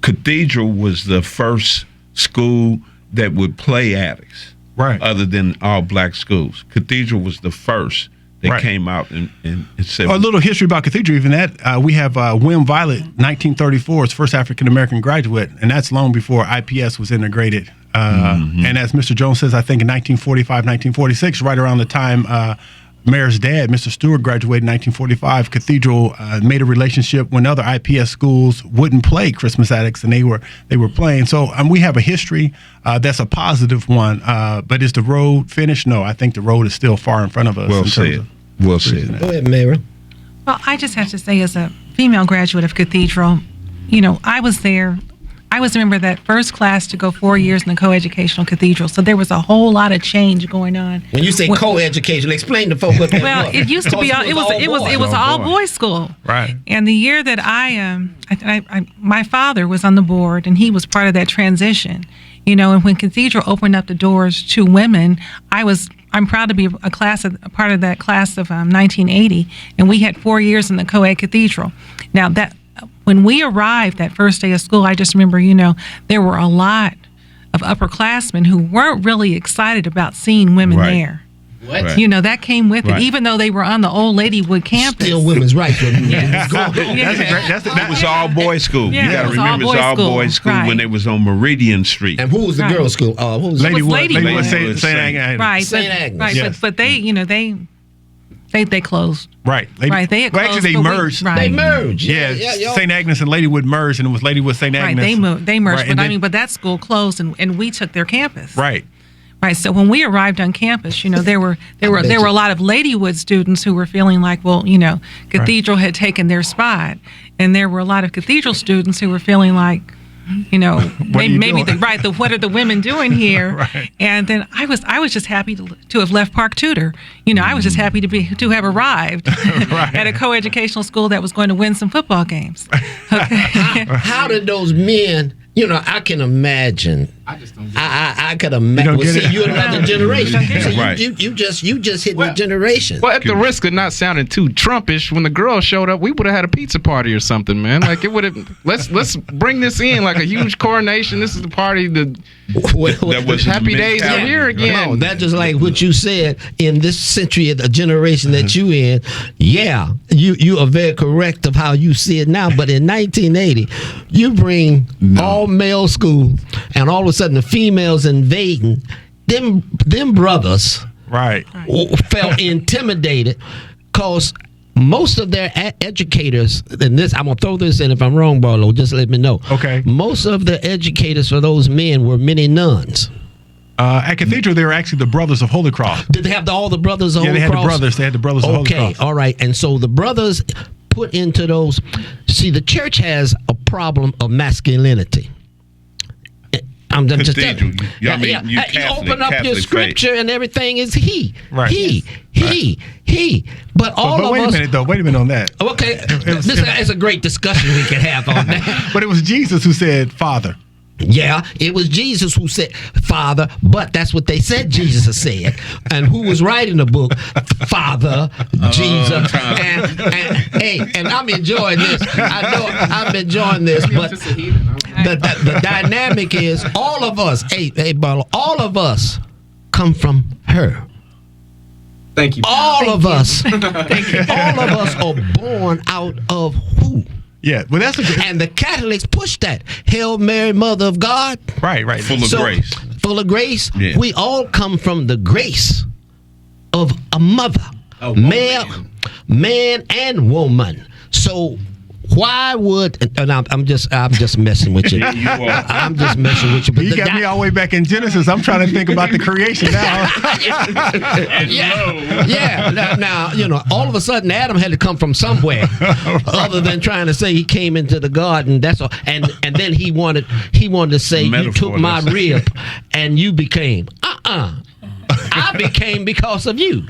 Cathedral was the first school that would play addicts, right? Other than all black schools. Cathedral was the first that came out and said. A little history about Cathedral, even that. We have William Violet, 1934, his first African-American graduate, and that's long before IPS was integrated. And as Mr. Jones says, I think in 1945, 1946, right around the time Mayor's dad, Mr. Stewart, graduated in 1945. Cathedral made a relationship when other IPS schools wouldn't play Christmas Addicts, and they were playing. So we have a history that's a positive one. But is the road finished? No, I think the road is still far in front of us. Well said. Well said. Go ahead, Mary. Well, I just have to say, as a female graduate of Cathedral, I was there. I was a member of that first class to go 4 years in the co-educational Cathedral. So there was a whole lot of change going on. When you say co-education, explain to folks what that was. Well, it used to be it was all boys school. Right. And the year that my father was on the board, and he was part of that transition. And when Cathedral opened up the doors to women, I'm proud to be a part of that class of 1980, and we had 4 years in the co-ed Cathedral. Now when we arrived that first day of school, I just remember, there were a lot of upperclassmen who weren't really excited about seeing women there. Right. You know, that came with Right. it, even though they were on the old Ladywood campus. Still women's rights. Yes. That was all boys school. Yeah, You got it to was remember it's all boys school Right. when they was on Meridian Street. And who was the Right. girls' school? Who was Ladywood. Ladywood, Ladywood, St. Agnes. Right, St. but, Agnes. right, Yes. but they, you know, they closed. Right. Right, they had well, actually, closed, they but we- merged. right. They merged. Yeah, St. Agnes and Ladywood merged, and it was Ladywood St. Agnes. Right, they merged, Right, but and I then- mean, but that school closed, and we took their campus. Right. Right. So when we arrived on campus, you know, there were a lot of Ladywood students who were feeling like, well, you know, Cathedral had taken their spot, and there were a lot of Cathedral students who were feeling like, you know, are you maybe doing? what are the women doing here? Right. And then I was just happy to have left Park Tudor. You know, I was just happy to have arrived at a coeducational school that was going to win some football games. Okay. How did those men? You know, I can imagine. I just don't. I could imagine. don't Well, get see, it? you're another generation. See, Right. you just hit the Well- generation. Well, at the risk of not sounding too Trumpish, when the girls showed up, we would have had a pizza party or something, man. Like it would have. Let's bring this in like a huge coronation. This is the party. The That was happy days are mentality. here again. No, that's just like what you said in this century of the generation that you in. Yeah, you are very correct of how you see it now. But in 1980, you bring all male school, and all of a sudden the females invading. Them brothers Right. felt intimidated because most of their educators, and this I'm gonna throw this in if I'm wrong, Barlow, just let me know. Okay. Most of the educators for those men were many nuns. At Cathedral, they were actually the Brothers of Holy Cross. Did they have all the brothers of Yeah, Holy they had Cross? the brothers. They had the Brothers of Holy Okay, Cross. all right. And so the brothers put into those. See, the church has a problem of masculinity. I'm just telling you. Cathedral. I mean, you You Catholic, open up your Catholic scripture and everything is he. Right. He. But all But of wait us. a minute, though. Wait a minute on that. Okay, this is a great discussion we can have on that. But it was Jesus who said, Father. Yeah, it was Jesus who said Father, but that's what they said Jesus said. And who was writing the book? Father, Jesus. And I'm enjoying this. I know I'm enjoying this, but the dynamic is all of us, hey, Barlow, all of us come from her. Thank you. All of us. All of us are born out of who? Yeah, well, that's a good. And the Catholics push that. Hail Mary, Mother of God. Right. Full of grace. Full of grace. Yeah. We all come from the grace of a mother, man and woman. So why would? And I'm just messing with you. Yeah, you are. I'm just messing with you. But You got me all the way back in Genesis. I'm trying to think about the creation now. Yeah. Now, you know, all of a sudden Adam had to come from somewhere, other than trying to say he came into the garden. That's all. And then he wanted to say you Metaphor, took my that's- rib, and you became. I became because of you.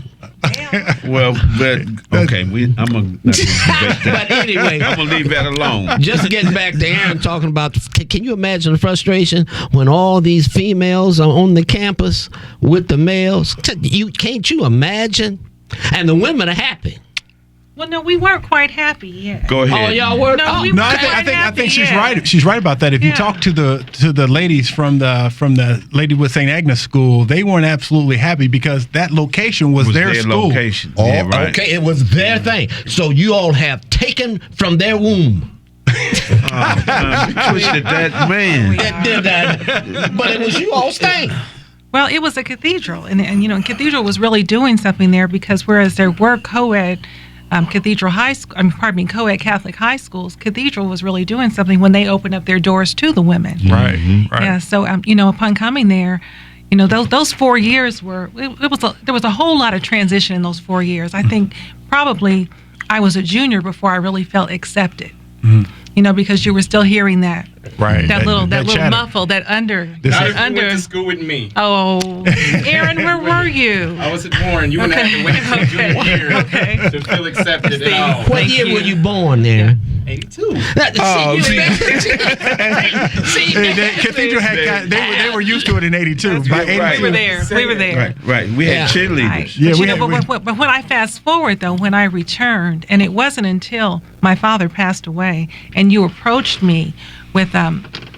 Well, but okay, I'm gonna. But anyway, I'm gonna leave that alone. just getting back to Aaron talking about, can you imagine the frustration when all these females are on the campus with the males? Can't you imagine? And the women are happy. Well, no, we weren't quite happy yet. Go ahead. Oh, y'all were. No, we No, weren't I quite think happy she's yet. right. She's right about that. If you Yeah. talk to the ladies from the Ladywood St. Agnes school, they weren't absolutely happy because that location was their school. location. Oh, Yeah, right. okay, it was their thing. So you all have taken from their womb. Twisted that man. It did that, but it was you all's thing. Well, it was a cathedral, and you know, Cathedral was really doing something there because whereas there were co-ed Cathedral High School, co-ed Catholic high schools, Cathedral was really doing something when they opened up their doors to the women. Right. Right. Yeah. So you know, upon coming there, you know, those 4 years were there was a whole lot of transition in those 4 years. I think probably I was a junior before I really felt accepted. You know, because you were still hearing that Right. that little chatter. muffle, that under. This Not is- if you went to school with me. Oh, Aaron, where were you? I wasn't born. You wouldn't have to wait until junior year to feel accepted at all. What Thank year you. were you born, Aaron? 82. Cathedral had they were used to it in '82. By Right. We were 82, there. We were there. Right. We had Yeah. cheerleaders. Right. Yeah, but, we you know, had- but when I fast forward, though, when I returned, and it wasn't until my father passed away, and you approached me with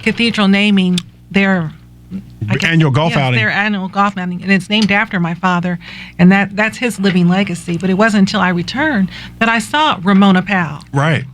Cathedral naming their annual golf outing. Their annual golf outing, and it's named after my father, and that's his living legacy. But it wasn't until I returned that I saw Ramona Powell. Right.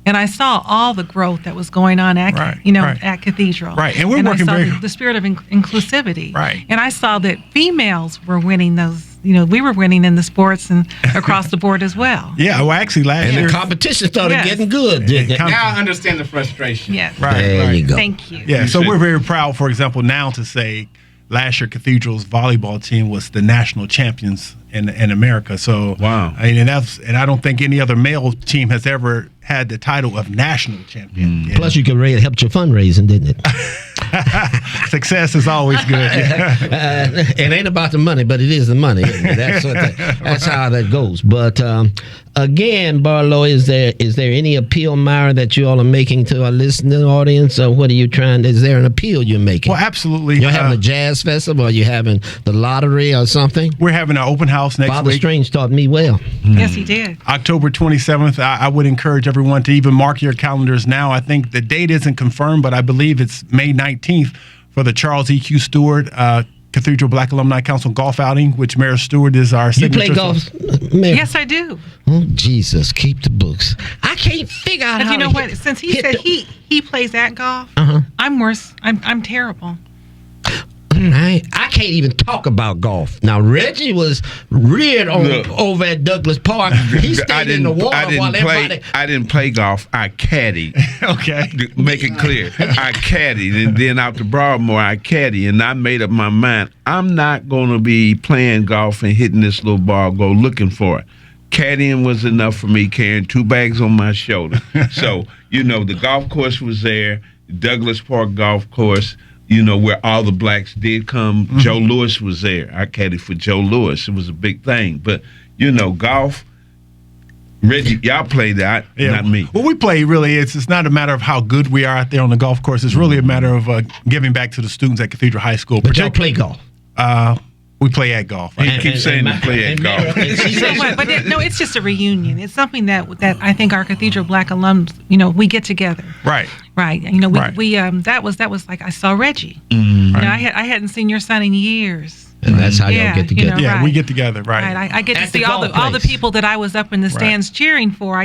And I saw all the growth that was going on at, at Cathedral. Right, and we're working I saw the spirit of inclusivity. Right. And I saw that females were winning those. We were winning in the sports and across the board as well. Yeah, well, actually, last year. And the competition started getting good, didn't it? Now I understand the frustration. Yes. Right. There you go. Thank you. Yeah, so we're very proud, for example, now to say last year Cathedral's volleyball team was the national champions in America. So wow, and I don't think any other male team has ever had the title of national champion. Mm. Plus, you could really help your fundraising, didn't it? Success is always good. It ain't about the money, but it is the money. That's how that goes. But again, Barlow, is there any appeal, Myra, that you all are making to our listening audience, or what are you trying? Is there an appeal you're making? Well, absolutely. You're having a jazz festival, or you having the lottery or something? We're having an open house next Father week. Strange taught me well. Yes, he did. October 27th. I would encourage everyone to even mark your calendars now. I think the date isn't confirmed, but I believe it's May 19th for the Charles E.Q. Stewart Cathedral Black Alumni Council golf outing, which Mayor Stewart is our signature. You play golf, Mayor? Yes, I do. Oh, Jesus, keep the books. I can't figure out But how you know to what? Since he said he plays at golf, I'm worse. I'm terrible. I can't even talk about golf. Now, Reggie was reared over at Douglas Park. He stayed in the water while everybody... I didn't play golf. I caddied. Okay. To make it clear. I caddied. And then out to Broadmoor, I caddied. And I made up my mind, I'm not going to be playing golf and hitting this little ball, go looking for it. Caddying was enough for me, carrying 2 bags on my shoulder. So, the golf course was there, Douglas Park Golf Course, where all the blacks did come. Mm-hmm. Joe Lewis was there. I caddied for Joe Lewis. It was a big thing. But, golf, Reggie, y'all played that, not me. Well, we play really, it's not a matter of how good we are out there on the golf course. It's really a matter of giving back to the students at Cathedral High School. But y'all play golf? We play at golf. He keeps saying to play at golf. It's just a reunion. It's something that I think our Cathedral Black alums, we get together. Right. Right. We that was like I saw Reggie. Mm-hmm. I hadn't seen your son in years. And that's how y'all get together. Yeah, right. we get together, right. I get to At see the all golf the people that I was up in the stands cheering for. I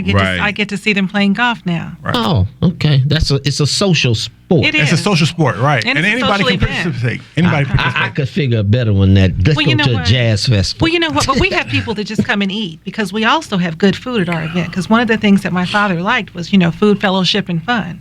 get to see them playing golf now. Right. Oh, okay. It's a social sport. It is. It's a social sport, right. And anybody can participate. Anybody can participate. I could figure a better one that let's Well, go you know to a what? jazz festival. Well, you know what? But we have people that just come and eat because we also have good food at our event. Because one of the things that my father liked was, food, fellowship, and fun.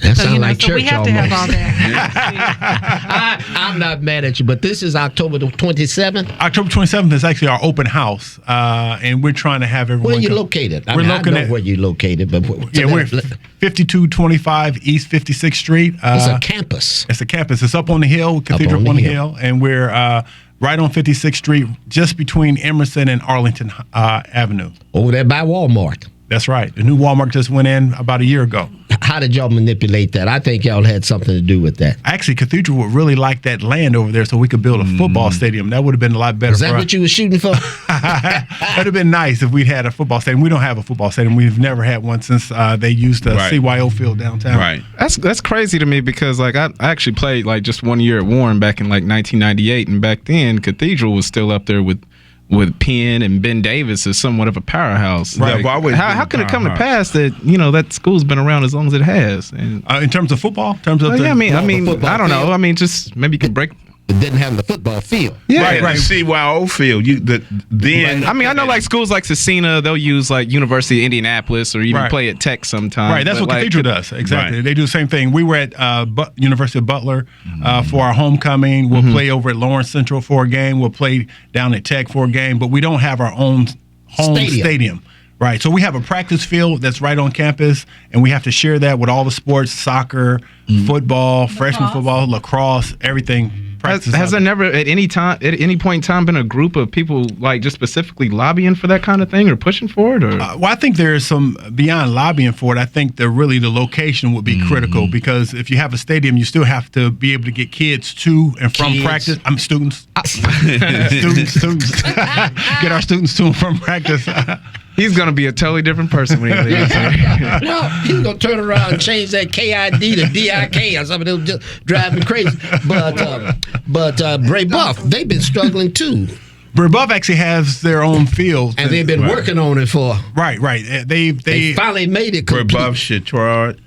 That sounds like so church we have almost. to have all that. I'm not mad at you, but this is October the 27th. October 27th is actually our open house, and we're trying to have everyone. Where are you come. located? We're looking I know where you're located, but we're 5225 East 56th Street. It's a campus. It's a campus. It's up on the hill, Cathedral on the on the hill. hill, and we're right on 56th Street, just between Emerson and Arlington Avenue. Over there by Walmart. That's right. The new Walmart just went in about a year ago. How did y'all manipulate that? I think y'all had something to do with that. Actually, Cathedral would really like that land over there so we could build a football stadium. That would have been a lot better Is that for us. what you were shooting for? That would have been nice if we'd had a football stadium. We don't have a football stadium. We've never had one since they used the CYO field downtown. Right. That's crazy to me because I actually played just 1 year at Warren back in 1998, and back then Cathedral was still up there with Penn and Ben Davis as somewhat of a powerhouse. Right. How can it come to pass that that school's been around as long as it has? And, in terms of football, I don't know. I mean, just maybe you can break. It didn't have the football field. Yeah, right. The CYO field. I know schools like Cecina, they'll use University of Indianapolis or even play at Tech sometimes. Right, that's what Cathedral does. Exactly. Right. They do the same thing. We were at University of Butler for our homecoming. We'll play over at Lawrence Central for a game. We'll play down at Tech for a game, but we don't have our own home stadium. Right. So we have a practice field that's right on campus, and we have to share that with all the sports, soccer, football, freshman football, lacrosse, everything. Has there never at any point in time been a group of people just specifically lobbying for that kind of thing or pushing for it? Or? Well, I think there is some beyond lobbying for it. I think the location would be critical because if you have a stadium, you still have to be able to get kids to and from practice. Students. Students. Get our students to and from practice. He's gonna be a totally different person when he leaves. No, he's gonna turn around and change that KID to DIK or something. It'll just drive me crazy. But Bray Buff, they've been struggling too. Brebeuf actually has their own field, And they've been working on it for. right. They finally made it complete. Above Chittard.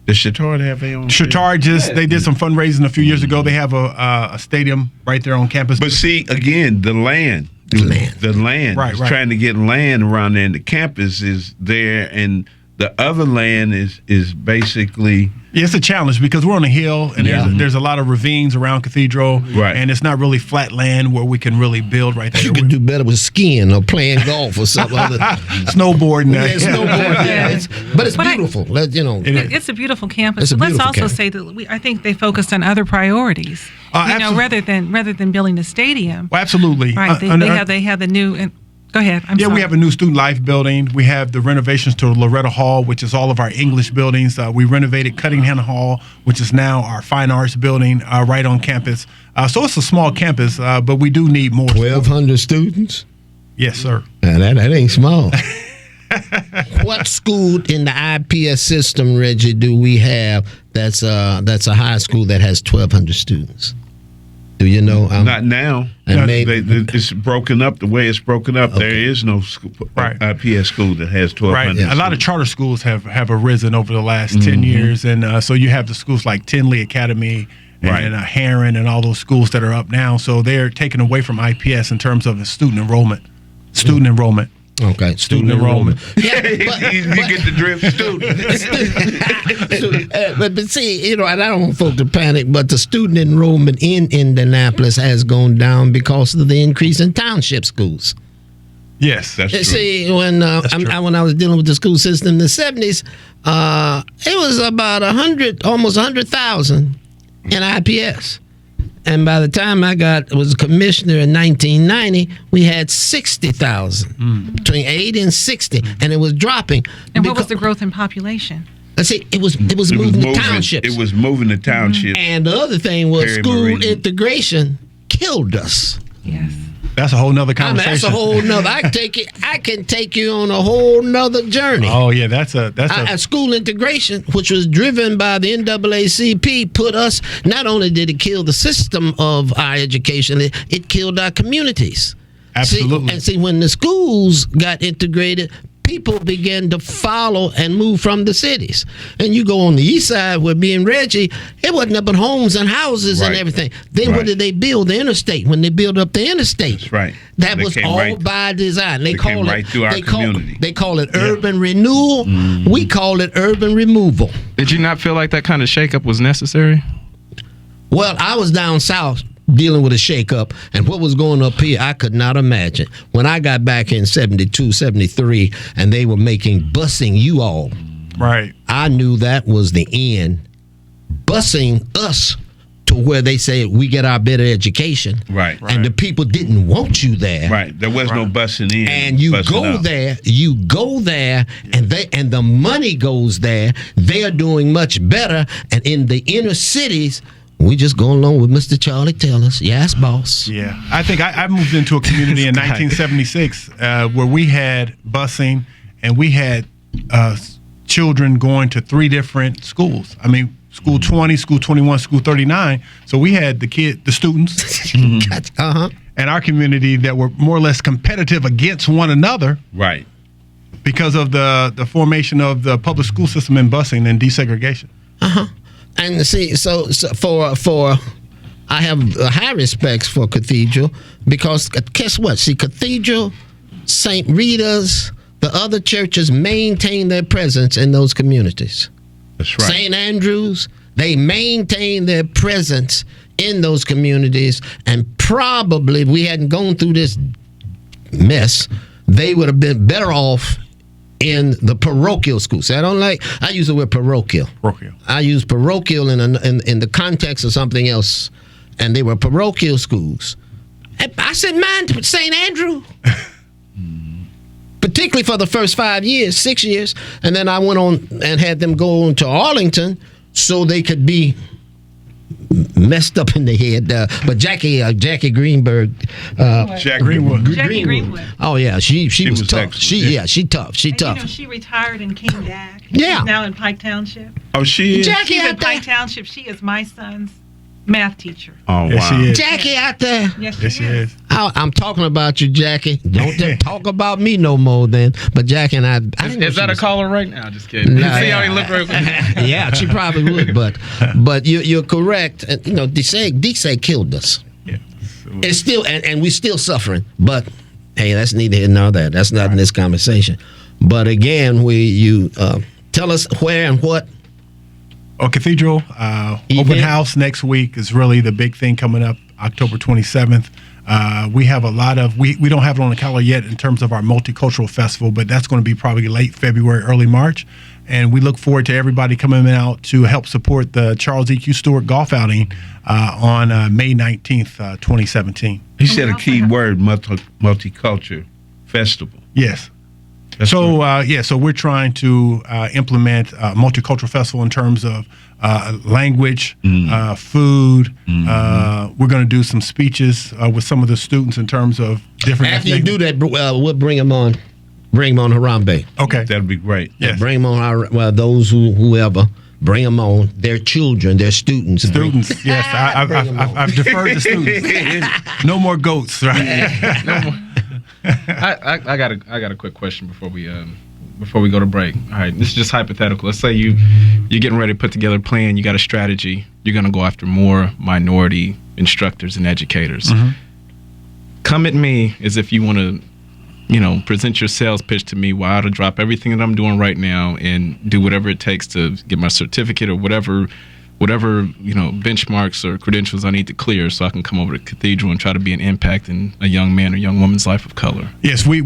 Does Chittard have their own? Chittard they did some fundraising a few years ago. They have a stadium right there on campus. But see, again, the land. Right. Trying to get land around there, and the campus is there, and the other land is basically. Yeah, it's a challenge because we're on a hill, and there's a lot of ravines around Cathedral, Right. and it's not really flat land where we can really build right there. You could do better with skiing or playing golf or something other. Snowboarding. Yeah, snowboarding. Yeah, but it's beautiful. It's a beautiful campus. It's a Let's beautiful also campus. say that I think they focused on other priorities. Rather than building the stadium. Well, absolutely. Right. They have the new. Go ahead. I'm sorry. We have a new student life building. We have the renovations to Loretta Hall, which is all of our English buildings. We renovated Cunningham Hall, which is now our fine arts building right on campus. So it's a small campus, but we do need more. 1,200 students? Yes, sir. That ain't small. What school in the IPS system, Reggie, do we have that's a high school that has 1,200 students? Do you know? Not now. And It's broken up the way it's broken up. There is no school, IPS school that has 1,200. Right. A lot of charter schools have arisen over the last 10 years. And so you have the schools like Tinley Academy and Heron and all those schools that are up now. So they're taken away from IPS in terms of student enrollment. Okay, student enrollment. Yeah, you get the drift, student. But see, and I don't want folk to panic, but the student enrollment in Indianapolis has gone down because of the increase in township schools. Yes, that's true. See, when I was dealing with the school system in the 70s, it was about almost 100,000 in IPS. And by the time I was a commissioner in 1990, we had 60,000, between 80 and 60, and it was dropping. And what was the growth in population? Let's see, it was moving to townships. It was moving to townships. And the other thing was school integration killed us. Yes. That's a whole nother conversation. That's a whole nother. I can take you on a whole nother journey. Oh yeah, that's a school integration, which was driven by the NAACP, put us. Not only did it kill the system of our education, it killed our communities. Absolutely. See, when the schools got integrated, people began to follow and move from the cities. And you go on the east side where me and Reggie, it wasn't up but homes and houses and everything. Then what did they build? The interstate. When they built up the interstate. That's right. That was all by design. They call it urban renewal. Mm-hmm. We call it urban removal. Did you not feel like that kind of shakeup was necessary? Well, I was down south dealing with a shakeup, and what was going up here, I could not imagine. When I got back in 72, 73, and they were busing you all, right? I knew that was the end. Busing us to where they say we get our better education, right? And the people didn't want you there, right? There was no busing in, and you go there, and the money goes there. They are doing much better, and in the inner cities, we just go along with Mr. Charlie Taylor's yes, boss. Yeah, I think I moved into a community in 1976 where we had busing and we had children going to 3 different schools. I mean, school 20, school 21, school 39. So we had the students, and our community that were more or less competitive against one another, right? Because of the formation of the public school system in busing and desegregation. And see, so for I have high respects for Cathedral because guess what? See, Cathedral, St. Rita's, the other churches maintain their presence in those communities. That's right. St. Andrews, they maintain their presence in those communities, and probably if we hadn't gone through this mess, they would have been better off in the parochial schools. I use the word parochial. I use parochial in the context of something else, and they were parochial schools. I said mine to St. Andrew, particularly for the first 6 years, and then I went on and had them go on to Arlington so they could be messed up in the head. But Jackie Greenberg, Jack Greenwood. Jackie Greenwood. oh yeah, she was tough. excellent. She tough. She And, tough. she retired and came back. Yeah. She's now in Pike Township. Oh, she is. Jackie She's in out there. Pike Township. She is my son's math teacher. Oh, Yes, wow. she is. Jackie out there. Yes, Yes, she is. I'm talking about you, Jackie. Don't talk about me no more, then. But Jackie and I didn't know Is she that a was- caller right now? Just kidding. Nah, See yeah. how he looked real quick? Yeah, she probably would, but you're correct. And, DSEG killed us. Yeah. It's still and we're still suffering. But hey, that's neither here nor there. That's not in this conversation. But again, you tell us where and what. Cathedral open Event. house next week is really the big thing coming up, October 27th. We have a lot of we don't have it on the calendar yet in terms of our multicultural festival, but that's going to be probably late February, early March. And we look forward to everybody coming out to help support the Charles E.Q. Stewart golf outing on May 19th, 2017. He said a key word, multicultural festival. Yes. That's So good. so we're trying to implement a multicultural festival in terms of language, food. We're going to do some speeches with some of the students in terms of different. After you do that, we'll bring them on. Bring them on Harambee. Okay. That'd be great. Yes. Bring them on. Those whoever. Bring them on. Their children. Their students. Students, yes, I've deferred to students. No more goats, right? I got a quick question before we go to break. All right, this is just hypothetical. Let's say you're getting ready to put together a plan. You got a strategy. You're going to go after more minority instructors and educators. Come at me as if you want to, present your sales pitch to me. Why I ought to drop everything that I'm doing right now and do whatever it takes to get my certificate or whatever benchmarks or credentials I need to clear so I can come over to Cathedral and try to be an impact in a young man or young woman's life of color. Yes, we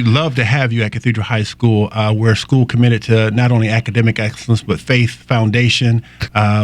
love to have you at Cathedral High School. We're a school committed to not only academic excellence but faith foundation.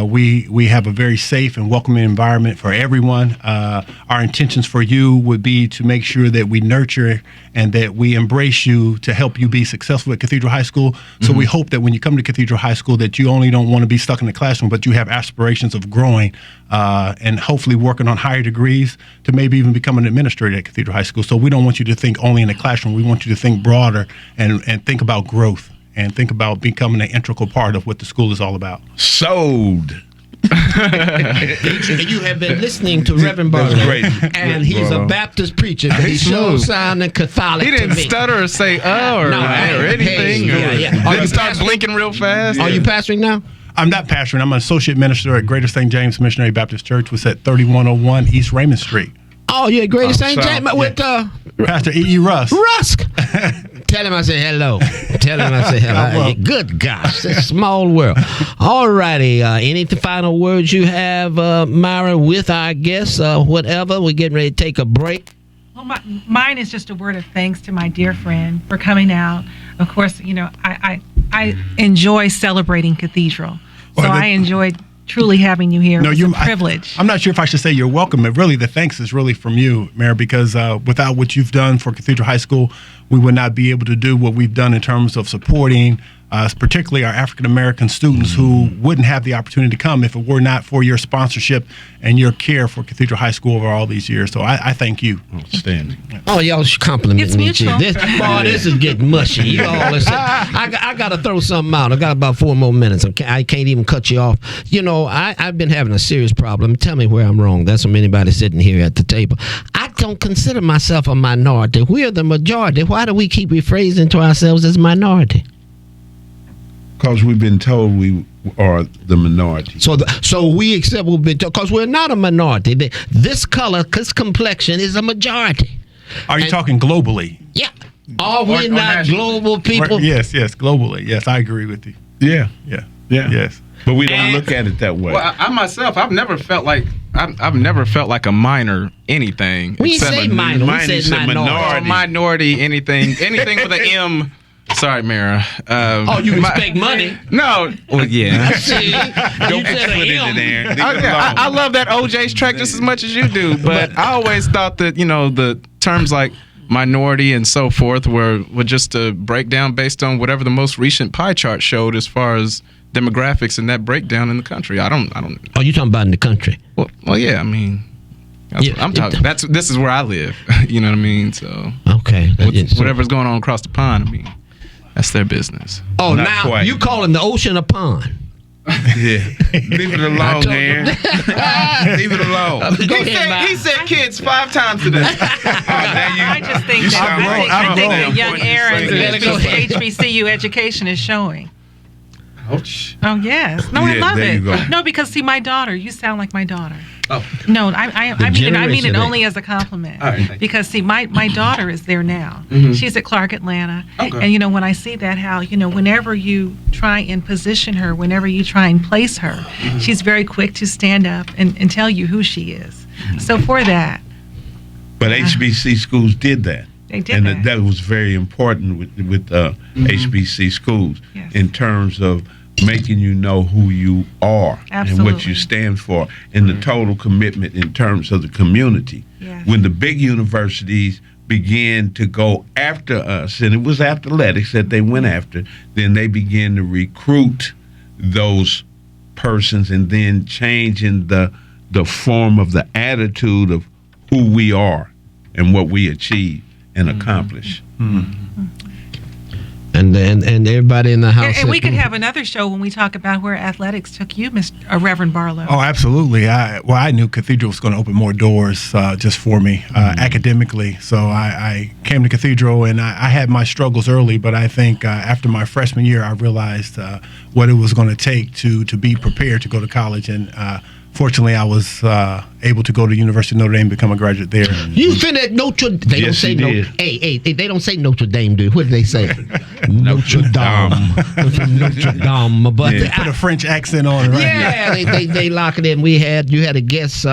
We have a very safe and welcoming environment for everyone. Our intentions for you would be to make sure that we nurture and that we embrace you to help you be successful at Cathedral High School. So we hope that when you come to Cathedral High School that you only don't want to be stuck in the classroom, but you have aspirations of growing and hopefully working on higher degrees to maybe even become an administrator at Cathedral High School. So we don't want you to think only in the classroom. We want you to think broader and think about growth and think about becoming an integral part of what the school is all about. Sold. You have been listening to Reverend That's Barlow, great. and he's a Baptist preacher, but he sure sounding Catholic He to didn't me. stutter or say or anything. yeah. Or Are you you start pastoring? blinking real fast. Are you pastoring now? I'm not pastoring. I'm an associate minister at Greater St. James Missionary Baptist Church, which is at 3101 East Raymond Street. Oh, you're at Greater St. so- James with Pastor E.E. Rusk. Rusk. Tell him I say hello. Tell him I say hello. Good gosh, it's a small world. All righty. Any final words you have, Myra, with our guests? Whatever. We're getting ready to take a break. Well, mine is just a word of thanks to my dear friend for coming out. Of course, I enjoy celebrating Cathedral, so Well, I enjoyed truly having you here. No, It's you. a privilege. I'm not sure if I should say you're welcome, but really the thanks is really from you, Mayor, because without what you've done for Cathedral High School, we would not be able to do what we've done in terms of supporting particularly our African-American students who wouldn't have the opportunity to come if it were not for your sponsorship and your care for Cathedral High School over all these years. So I thank you. Outstanding. Oh, y'all should compliment It's me. mutual. This is getting mushy. You all listen. I got to throw something out. I got about 4 more minutes. I can't even cut you off. I've been having a serious problem. Tell me where I'm wrong. That's from anybody sitting here at the table. I don't consider myself a minority. We're the majority. Why do we keep rephrasing to ourselves as minority? Because we've been told we are the minority. So we accept what we've been told, because we're not a minority. This color, this complexion is a majority. Are you talking globally? Yeah. Are we not global people? Right, yes, globally. Yes, I agree with you. Yeah. Yeah. Yes. But we don't look at it that way. Well, I myself, I've never felt like a minor anything. We except say minor. We say minority. Minority anything with an M. Sorry, Mara. You respect money? No. Well, yeah. See, you said Put it in a M. there. Leave it I alone. love that OJ's track just as much as you do, but I always thought that the terms like minority and so forth were just a breakdown based on whatever the most recent pie chart showed as far as demographics and that breakdown in the country. I don't. Oh, you talking about in the country? Well, yeah. I mean, that's what I'm talking. This is where I live. You know what I mean? So okay, whatever's going on across the pond, I mean, that's their business. Oh, Not now quite. you calling the ocean a pond? Yeah. Leave it alone, Aaron. Leave it alone. He said kids 5 times today. I just think you that, sound wrong. I think I'm that wrong. young Aaron's Gotta go ahead. HBCU education is showing. Ouch. Oh yes, no, I Yeah, love there you it. go. No, because see, my daughter, you sound like my daughter. Oh. No, I mean generation it of- only as a compliment. All right, thank you. Because see, my daughter is there now. She's at Clark Atlanta, Okay. and when I see that, how whenever you try and position her, whenever you try and place her, she's very quick to stand up and tell you who she is. So for that, But HBC schools did that. they did And that. that was very important with HBC schools Yes. in terms of making you know who you are and what Absolutely. you stand for, and the total commitment in terms of the community. Yes. When the big universities began to go after us, and it was athletics that they went after, then they began to recruit those persons and then changing the form of the attitude of who we are and what we achieve and accomplish. And everybody in the house. And we said, could have another show when we talk about where athletics took you, Reverend Barlow. Oh, absolutely. I knew Cathedral was going to open more doors just for me academically. So I came to Cathedral, and I had my struggles early, but I think after my freshman year, I realized what it was going to take to be prepared to go to college. And fortunately, I was able to go to University of Notre Dame and become a graduate there. You finna at Notre Dame. They don't Yes, say he no. did. Hey, they don't say Notre Dame, dude. What do they say? Notre Dame. Notre Dame. But Yeah. Put a French accent on it, right? yeah, they lock it in. You had a guest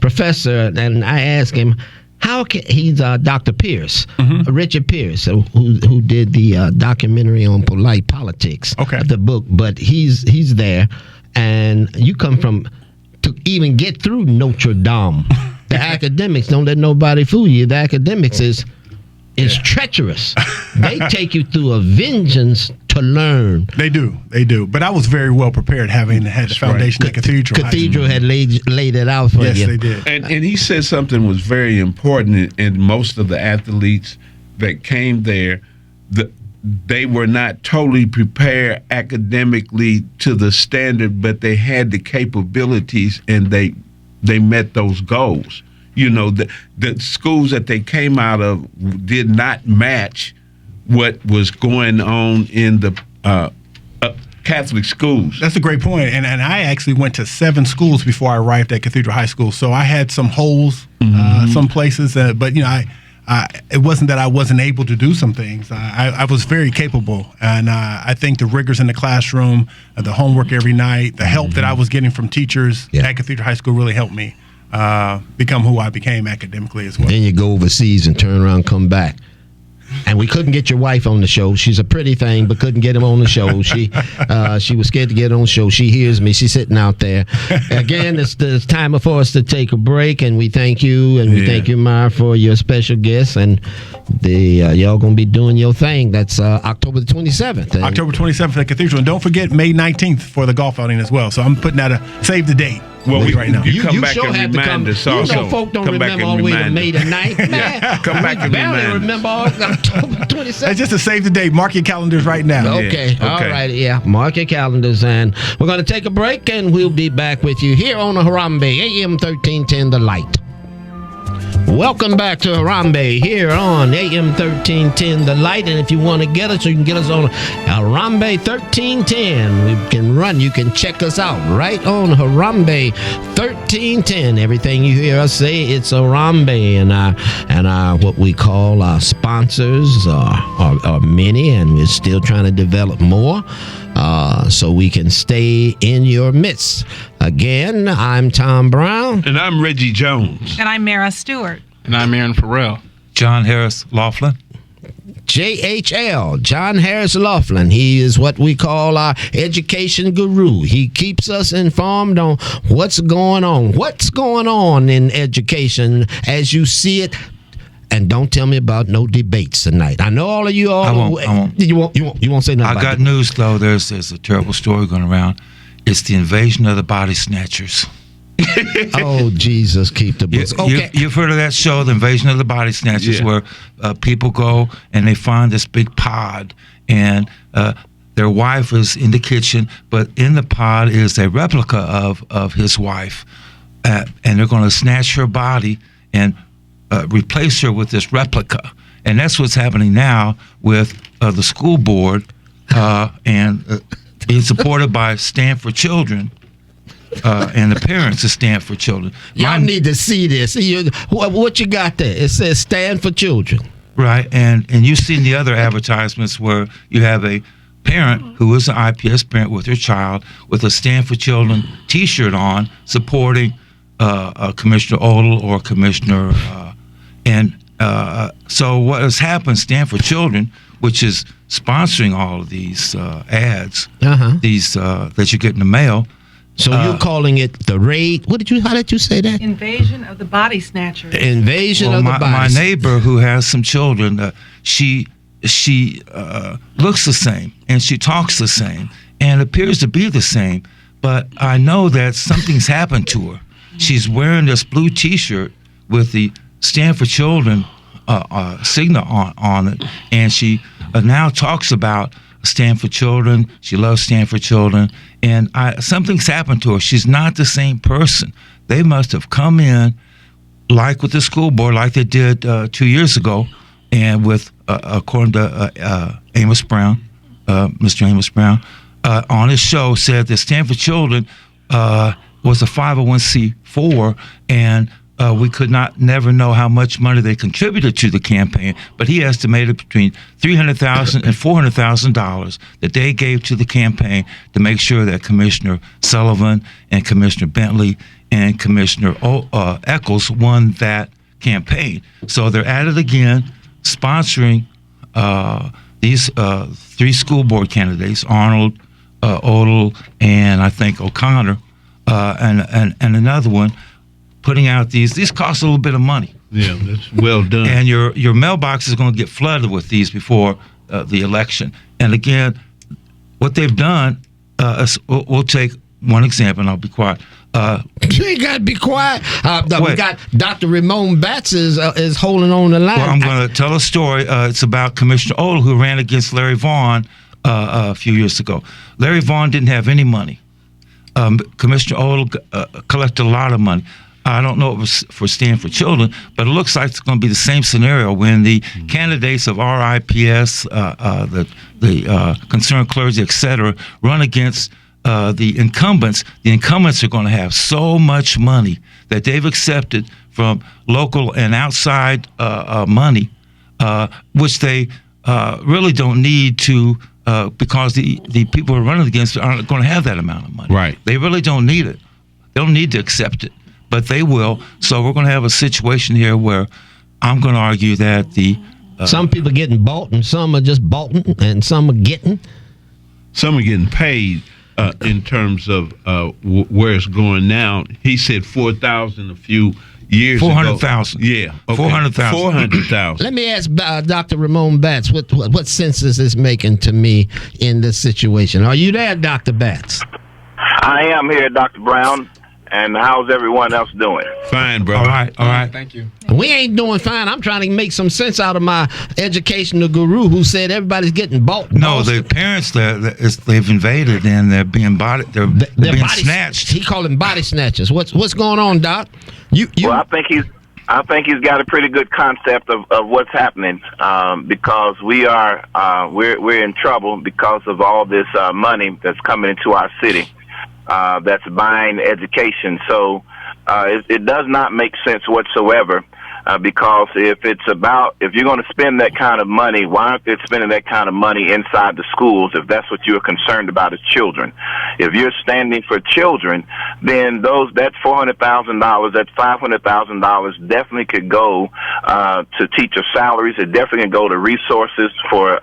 professor, and I asked him, how can he's Dr. Pierce, Richard Pierce, who did the documentary on polite politics, Okay. the book. But he's there, and you come from to even get through Notre Dame. The academics, don't let nobody fool you. The academics is treacherous. They take you through a vengeance to learn. They do. But I was very well prepared, having had the foundation at Cathedral. Cathedral had laid it out for Yes, you. they did. And he said something was very important, and most of the athletes that came there, they were not totally prepared academically to the standard, but they had the capabilities, and they met those goals. The schools that they came out of did not match what was going on in the Catholic schools. That's a great point. And I actually went to 7 schools before I arrived at Cathedral High School. So I had some holes, some places, but it wasn't that I wasn't able to do some things. I was very capable, and I think the rigors in the classroom, the homework every night, the help that I was getting from teachers at Cathedral High School really helped me become who I became academically as well. Then you go overseas and turn around and come back. And we couldn't get your wife on the show. She's a pretty thing, but couldn't get him on the show. She was scared to get on the show. She hears me. She's sitting out there. Again, it's time for us to take a break, and we thank you, and we thank you, Myra, for your special guest. And y'all gonna be doing your thing. That's October the 27th. And October 27th at Cathedral. And don't forget May 19th for the golf outing as well. So I'm putting out save the date. Well, right now. you come back sure and have to remind come. us also. Folk don't Come back remember and all the way to remind May the us. 9th. Man, Come back and barely remind us. remember October 27th. It's just to save the date. Mark your calendars right now. Okay. Yeah, All okay. right. Yeah. Mark your calendars, and we're going to take a break, and we'll be back with you here on Harambee, AM 1310, The Light. Welcome back to Harambee here on AM 1310 The Light. And if you want to get us, you can get us on Harambee 1310. We can run. You can check us out right on Harambee 1310. Everything you hear us say, it's Harambee. And our what we call our sponsors are many, and we're still trying to develop more. So we can stay in your midst. Again, I'm Tom Brown. And I'm Reggie Jones. And I'm Mara Stewart. And I'm Aaron Farrell. John Harris Laughlin. JHL, John Harris Laughlin. He is what we call our education guru. He keeps us informed on what's going on in education as you see it And don't tell me about no debates tonight. I know all of you all. I won't. You won't say nothing. I got news though. There's a terrible story going around. It's the invasion of the body snatchers. Oh, Jesus, keep the books. Okay. You've heard of that show, The Invasion of the Body Snatchers, where people go and they find this big pod, and their wife is in the kitchen, but in the pod is a replica of his wife, and they're going to snatch her body and replace her with this replica. And that's what's happening now with the school board and being supported by Stand for Children. And the parents of Stand for Children. Y'all need to see this. See, what you got there? It says Stand for Children. Right, and you've seen the other advertisements where you have a parent who is an IPS parent with their child with a Stand for Children T-shirt on, supporting Commissioner Odle or Commissioner. So what has happened? Stand for Children, which is sponsoring all of these ads, these that you get in the mail. So you're calling it the raid? How did you say that? Invasion of the body snatchers. Invasion of the body. My neighbor who has some children, she looks the same and she talks the same and appears to be the same, but I know that something's happened to her. She's wearing this blue T-shirt with the Stand for Children signal on it, and she now talks about Stand for Children. She loves Stand for Children, and something's happened to her. She's not the same person. They must have come in, like with the school board, like they did 2 years ago, and with according to Amos Brown, Mr. Amos Brown, on his show said that Stand for Children was a 501c4, and we could never know how much money they contributed to the campaign, but he estimated between $300,000 and $400,000 that they gave to the campaign to make sure that Commissioner Sullivan and Commissioner Bentley and Commissioner Eccles won that campaign. So they're at it again, sponsoring these three school board candidates, Arnold, Odle, and I think O'Connor, and another one, putting out these cost a little bit of money. Yeah, that's well done. And your mailbox is going to get flooded with these before the election. And again, what they've done, we'll take one example, and I'll be quiet. You ain't got to be quiet. We got Dr. Ramon Batts is holding on the line. Well, I'm going to tell a story. It's about Commissioner Odle, who ran against Larry Vaughn a few years ago. Larry Vaughn didn't have any money. Commissioner Odle collected a lot of money. I don't know if it was for Stand for Children, but it looks like it's going to be the same scenario when the candidates of RIPS, the concerned clergy, et cetera, run against the incumbents. The incumbents are going to have so much money that they've accepted from local and outside money, which they really don't need to, because the people who are running against aren't going to have that amount of money. Right. They really don't need it. They don't need to accept it, but they will. So we're going to have a situation here where I'm going to argue that some people are getting bought and some are just bought and some are getting. Some are getting paid in terms of where it's going now. He said 4,000 a few years 400,000. Yeah. Okay. 400,000. 400,000. Let me ask Dr. Ramon Batts what sense is this making to me in this situation. Are you there, Dr. Batts? I am here, Dr. Brown. And how's everyone else doing? Fine, bro. All right. Thank you. We ain't doing fine. I'm trying to make some sense out of my educational guru who said everybody's getting bought. No, the parents they've invaded and they're being they're being snatched. He called them body snatchers. What's going on, Doc? Well, I think he's got a pretty good concept of what's happening, because we're in trouble because of all this money that's coming into our city. That's buying education. So it does not make sense whatsoever, because if you're going to spend that kind of money, why aren't they spending that kind of money inside the schools if that's what you're concerned about as children? If you're standing for children, then that $400,000, that $500,000 definitely could go to teacher salaries. It definitely can go to resources for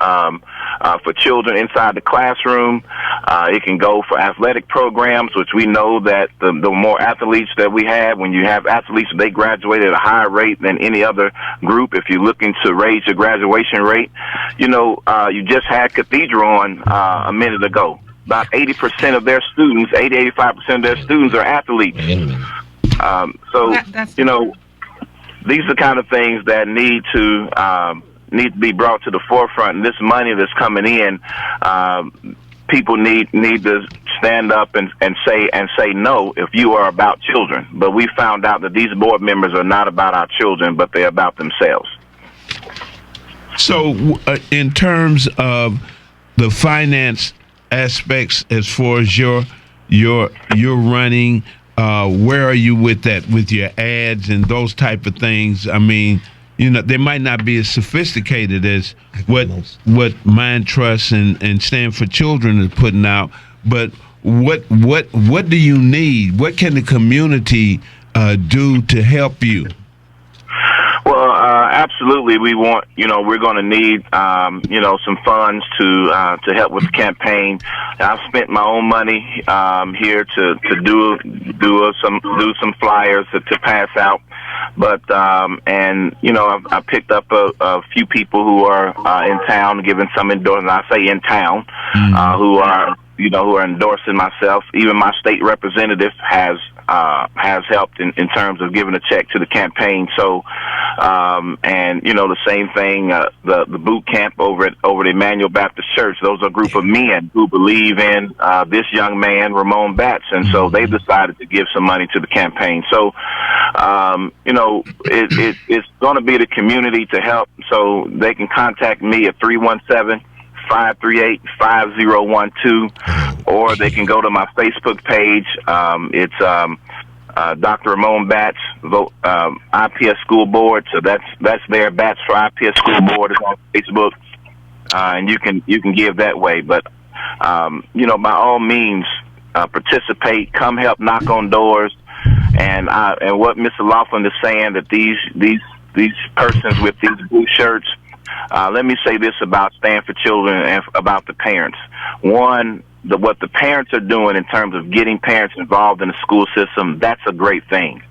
children inside the classroom. It can go for athletic programs, which we know that the more athletes that we have, when you have athletes, they graduate at a higher rate than any other group. If you're looking to raise your graduation rate, you just had Cathedral on a minute ago. About 80% of their students, 85% of their students are athletes. These are the kind of things that need to be brought to the forefront. And this money that's coming in, people need to stand up and say no if you are about children. But we found out that these board members are not about our children, but they're about themselves. So, in terms of the finance aspects, as far as your running, where are you with that, with your ads and those type of things? I mean, they might not be as sophisticated as what Mind Trust and Stand for Children is putting out, but what do you need? What can the community do to help you? Well, absolutely. We want, we're going to need, some funds to help with the campaign. I've spent my own money here to do some flyers to pass out. But I picked up a few people who are in town, giving some endorsement. I say in town, who are endorsing myself. Even my state representative has helped in terms of giving a check to the campaign. So, the same thing, the boot camp over at the Emmanuel Baptist Church. Those are a group of men who believe in this young man, Ramon Batts, and so they decided to give some money to the campaign. So, it's going to be the community to help. So they can contact me at 317-538-5012, or they can go to my Facebook page. It's Dr. Ramon Batts, IPS School Board. So that's their Batts for IPS School Board is on Facebook, and you can give that way. But by all means, participate. Come help knock on doors. And what Mr. Laughlin is saying, that these persons with these blue shirts. Let me say this about Stand for Children and about the parents. One, what the parents are doing in terms of getting parents involved in the school system, that's a great thing.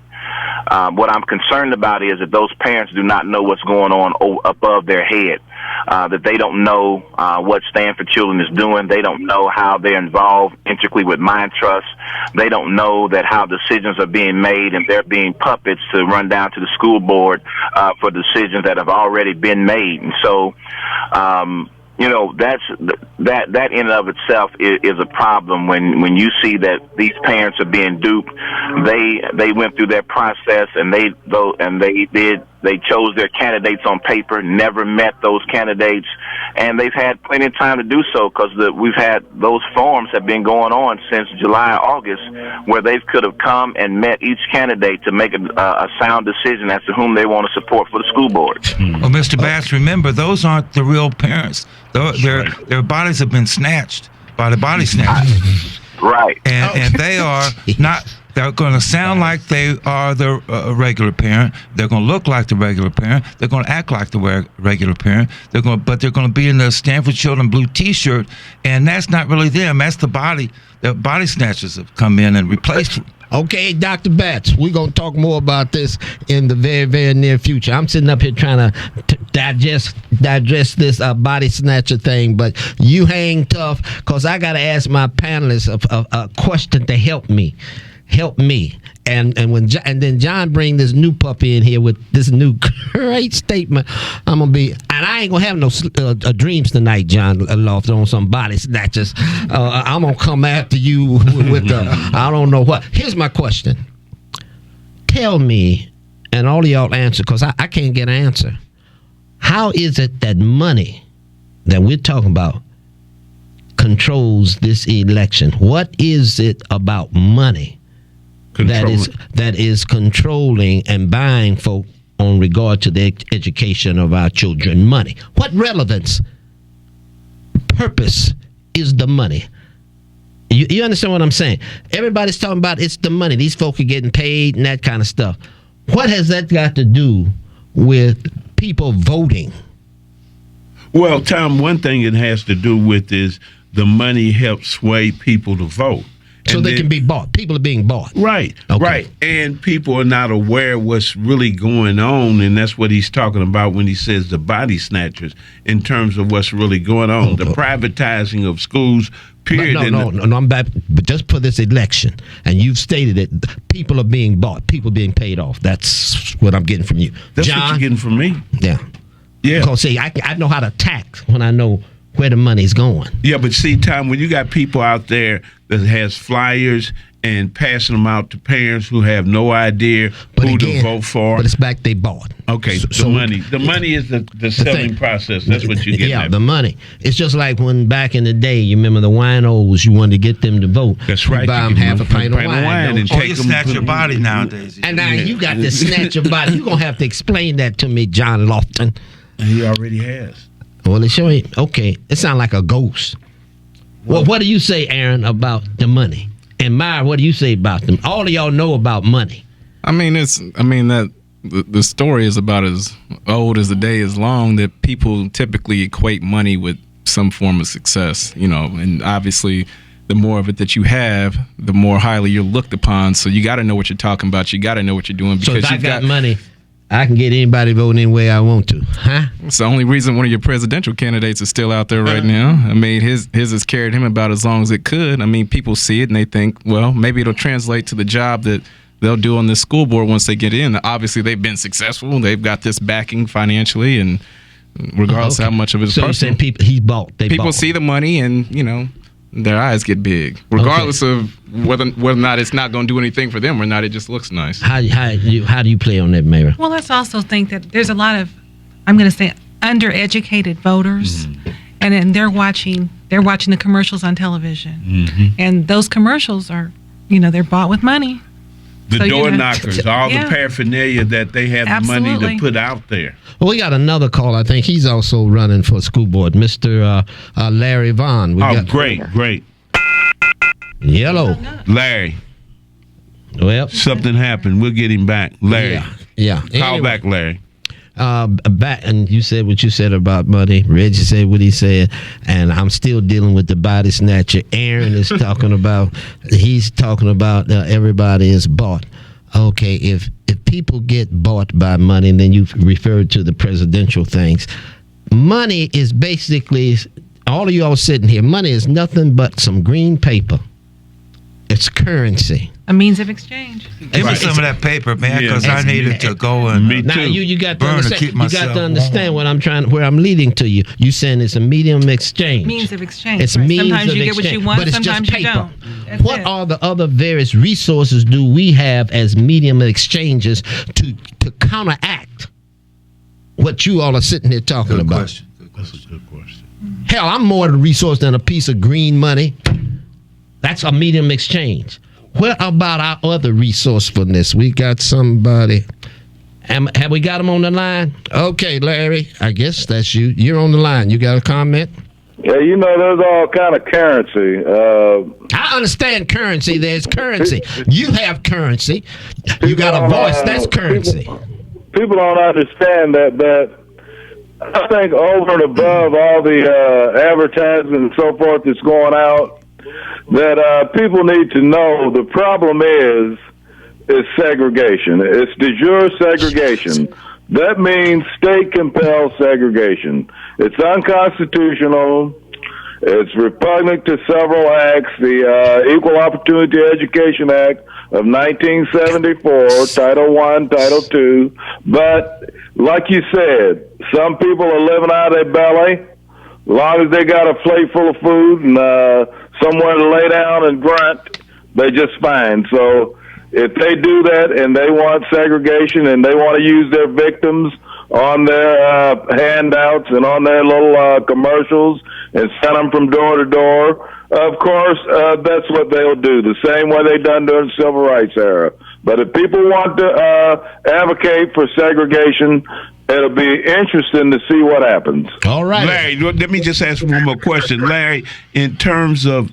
What I'm concerned about is that those parents do not know what's going on above their head, that they don't know what Stand for Children is doing. They don't know how they're involved intricately with Mind Trust. They don't know that how decisions are being made and they're being puppets to run down to the school board for decisions that have already been made. And so, that in and of itself is a problem when you see that these parents are being duped. They went through their process and they chose their candidates on paper, never met those candidates, and they've had plenty of time to do so because we've had those forums have been going on since July, August, where they could have come and met each candidate to make a sound decision as to whom they want to support for the school board. Well, Mr. Batts, remember, those aren't the real parents. Their bodies have been snatched by the body snatchers. Right. And they are not. They're going to sound like they are the regular parent. They're going to look like the regular parent. They're going to act like the regular parent. But they're going to be in the Stand for Children blue T-shirt, and that's not really them. That's the body. The body snatchers have come in and replaced them. Okay, Dr. Batts, we're going to talk more about this in the very, very near future. I'm sitting up here trying to digest this body snatcher thing, but you hang tough because I got to ask my panelists a question to help me. And then John bring this new puppy in here with this new great statement. I'm gonna be, and I ain't gonna have no dreams tonight, John Lofton, on some body snatchers. I'm gonna come after you with I don't know what. Here's my question. Tell me, and all of y'all answer, because I can't get an answer. How is it that money that we're talking about controls this election? What is it about money that is controlling and buying folk on regard to the education of our children? Money. What relevance, purpose is the money? You understand what I'm saying? Everybody's talking about it's the money. These folk are getting paid and that kind of stuff. What has that got to do with people voting? Well, Tom, one thing it has to do with is the money helps sway people to vote. So And they then- can be bought. People are being bought. Right, Okay. right. And people are not aware of what's really going on, and that's what he's talking about when he says the body snatchers in terms of what's really going on. The privatizing of schools, period. No, I'm back. But just for this election, and you've stated it, people are being bought, people being paid off. That's what I'm getting from you. That's John? what you're getting from me. Yeah. Yeah. Because, see, I know how to tax when I know where the money's going. Yeah, but see, Tom, when you got people out there that has flyers and passing them out to parents who have no idea But who again, to vote for. But it's back they bought. Okay, So- the money is the selling thing. process. That's what you get. Yeah, the money. It's just like when back in the day, you remember the winos, you wanted to get them to vote. That's You right. buy You them give half a them pint of wine. and don't you? take You them. snatch your body nowadays. And now you got to snatch your body. You're going to have to explain that to me, John Lofton. He already has. Well, it sure ain't. Okay, it sounds like a ghost. Well, what do you say, Aaron, about the money? And Myra, what do you say about them? All of y'all know about money. That the story is about as old as the day is long, that people typically equate money with some form of success, and obviously the more of it that you have, the more highly you're looked upon. So you got to know what you're talking about. You got to know what you're doing, So because if I you've got money, I can get anybody voting any way I want to, huh? It's the only reason one of your presidential candidates is still out there right now. I mean, his has carried him about as long as it could. I mean, people see it and they think, well, maybe it'll translate to the job that they'll do on this school board once they get in. Obviously, they've been successful. They've got this backing financially, and regardless of how much of it is So you're personal, saying he's bought. people see the money and, their eyes get big. Regardless of whether or not it's not going to do anything for them or not, it just looks nice. How do you play on that, Myra? Well, let's also think that there's a lot of, I'm going to say, undereducated voters, and then they're watching the commercials on television, and those commercials are, they're bought with money. The So, door knockers, all yeah. the paraphernalia that they have the money Absolutely. to put out there. Well, we got another call. I think he's also running for school board, Mr. Larry Vaughn. Great. Hello. Larry, Well, something happened. We'll get him back. Larry, yeah. call Anyway, back, Larry. back, and you said what you said about money. Reggie said what he said, and I'm still dealing with the body snatcher. Aaron is talking about. He's talking about everybody is bought. Okay, if people get bought by money, and then you referred to the presidential things, money is basically, all of y'all sitting here, money is nothing but some green paper. It's currency. A means of exchange. Give me some of that paper, man, because I needed to go and Me Now too. you got to burn to understand. keep You got myself to understand warm. where I'm leading to you. You saying it's a medium exchange. Means of exchange. It's right? means Sometimes of you get what you exchange, want, but it's sometimes just you paper. don't. That's What it. are the other various resources do we have as medium of exchanges to counteract what you all are sitting here talking Good about? question. That's a good question. Hell, I'm more of a resource than a piece of green money. That's a medium exchange. What about our other resourcefulness? We got somebody. Have we got him on the line? Okay, Larry, I guess that's you. You're on the line. You got a comment? Yeah, there's all kind of currency. I understand currency. There's currency. You have currency. You got a voice. That's currency. People don't understand that I think over and above all the advertising and so forth that's going out, that people need to know the problem is segregation. It's de jure segregation. That means state-compelled segregation. It's unconstitutional. It's repugnant to several acts. The Equal Opportunity Education Act of 1974, Title I, Title II. But like you said, some people are living out of their belly. As long as they got a plate full of food and somewhere to lay down and grunt, they just fine. So if they do that and they want segregation and they want to use their victims on their handouts and on their little commercials and send them from door to door, of course, that's what they'll do, the same way they done during the Civil Rights era. But if people want to advocate for segregation, it'll be interesting to see what happens. All right. Larry, let me just ask one more question. Larry, in terms of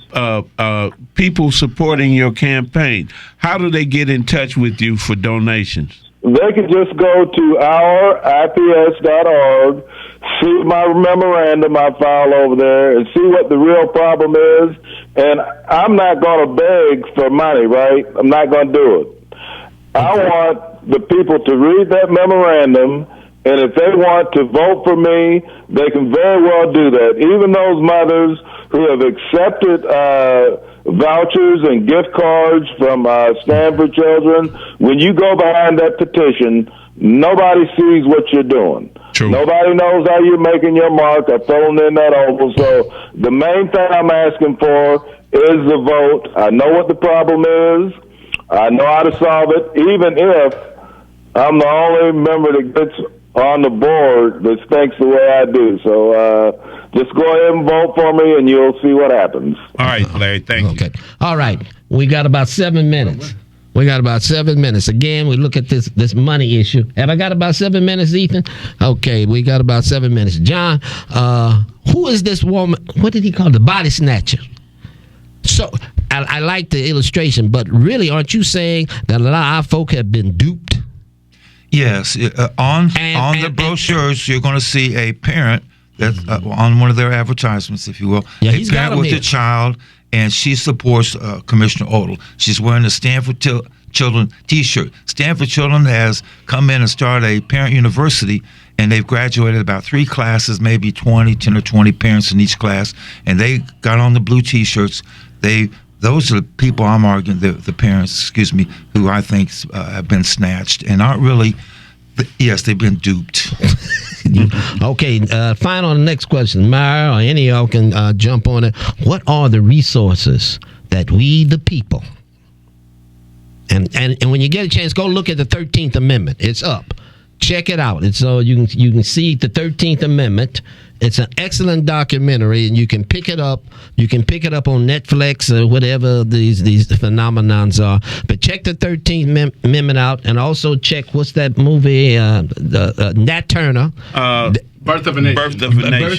people supporting your campaign, how do they get in touch with you for donations? they can just go to ourips.org, see my memorandum I file over there, and see what the real problem is. And I'm not going to beg for money, right? I'm not going to do it. I want the people to read that memorandum, and if they want to vote for me, they can very well do that. Even those mothers who have accepted vouchers and gift cards from Stand for Children, when you go behind that petition, nobody sees what you're doing. True. Nobody knows how you're making your mark or filling in that oval. So the main thing I'm asking for is the vote. I know what the problem is. I know how to solve it, even if I'm the only member that gets on the board that thinks the way I do. So just go ahead and vote for me, and you'll see what happens. All right, Larry, thank you. All right. We got about 7 minutes. Again, we look at this money issue. Have I got about 7 minutes, Ethan? Okay, we got about 7 minutes. John, who is this woman? What did he call the body snatcher? So I like the illustration, but really, aren't you saying that a lot of our folk have been duped? Yes, on the brochures, you're going to see a parent that's on one of their advertisements, if you will. Yeah, a he's got parent them with here. a child, and she supports Commissioner Odle. She's wearing the Stand for Children T-shirt. Stand for Children has come in and started a parent university, and they've graduated about 3 classes, maybe 10 or 20 parents in each class, and they got on the blue T-shirts. Those are the people I'm arguing, the parents, who I think have been snatched and aren't really, yes, they've been duped. Okay, final on the next question. Myra or any of y'all can jump on it. What are the resources that we, the people, and when you get a chance, go look at the 13th Amendment. It's up. Check it out. And so you can see the 13th Amendment. It's an excellent documentary, and you can pick it up. You can pick it up on Netflix or whatever these phenomenons are. But check the 13th Amendment out, and also check what's that movie? Nat Turner. Birth of a Nation. Birth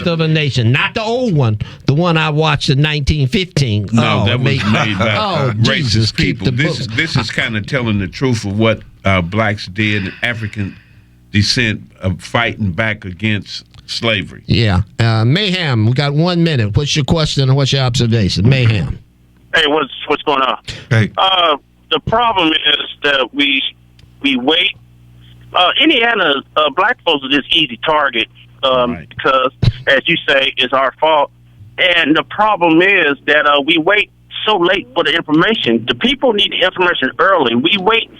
of a Nation. Not the old one. The one I watched in 1915. No, that was made by Jesus, racist people. This is kind of telling the truth of what blacks did, African descent, of fighting back against slavery. Yeah. Mayhem, we got 1 minute. What's your question and what's your observation? Mayhem. Hey, what's going on? Hey. The problem is that we wait. Indiana, black folks are just easy target because, as you say, it's our fault. And the problem is that we wait so late for the information. The people need the information early. We wait,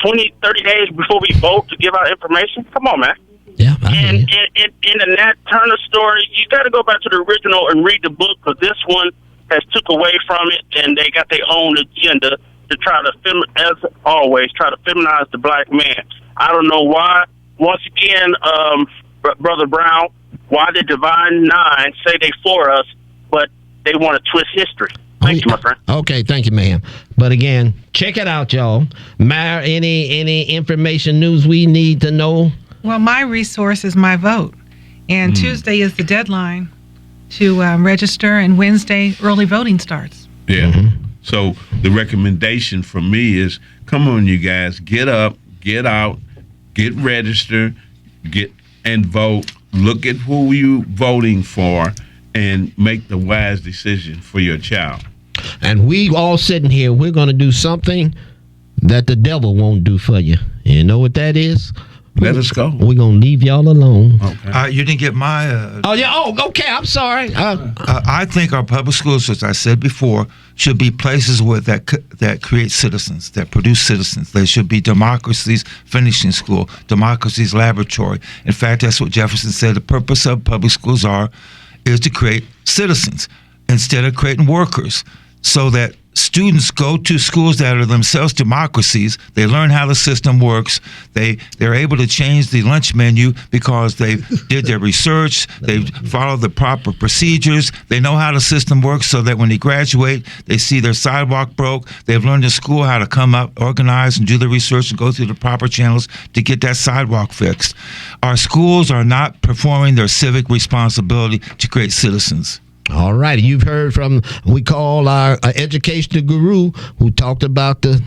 20, 30 days before we vote to give out information? Come on, man. Yeah, and in the Nat Turner story, you got to go back to the original and read the book, because this one has took away from it, and they got their own agenda to try to, as always, try to feminize the black man. I don't know why. Once again, Brother Brown, why the Divine Nine say they for us, but they want to twist history. Thank you, my friend. Okay, thank you, ma'am. But again, check it out, y'all. Myra, any information, news we need to know? Well, my resource is my vote. And Tuesday is the deadline to register, and Wednesday, early voting starts. Yeah. Mm-hmm. So the recommendation from me is, come on, you guys, get up, get out, get registered, get and vote. Look at who you voting for and make the wise decision for your child. And we all sitting here, we're going to do something that the devil won't do for you. You know what that is? Let us go. We're going to leave y'all alone. Okay. You didn't get my... okay, I'm sorry. I think our public schools, as I said before, should be places where that create citizens, that produce citizens. They should be democracy's finishing school, democracy's laboratory. In fact, that's what Jefferson said. The purpose of public schools is to create citizens instead of creating workers, so that students go to schools that are themselves democracies. They learn how the system works. They're able to change the lunch menu because they did their research. They follow the proper procedures. They know how the system works, so that when they graduate, they see their sidewalk broke. They've learned in school how to come up, organize, and do the research and go through the proper channels to get that sidewalk fixed. Our schools are not performing their civic responsibility to create citizens. All right. You've heard from, we call our educational guru, who talked about the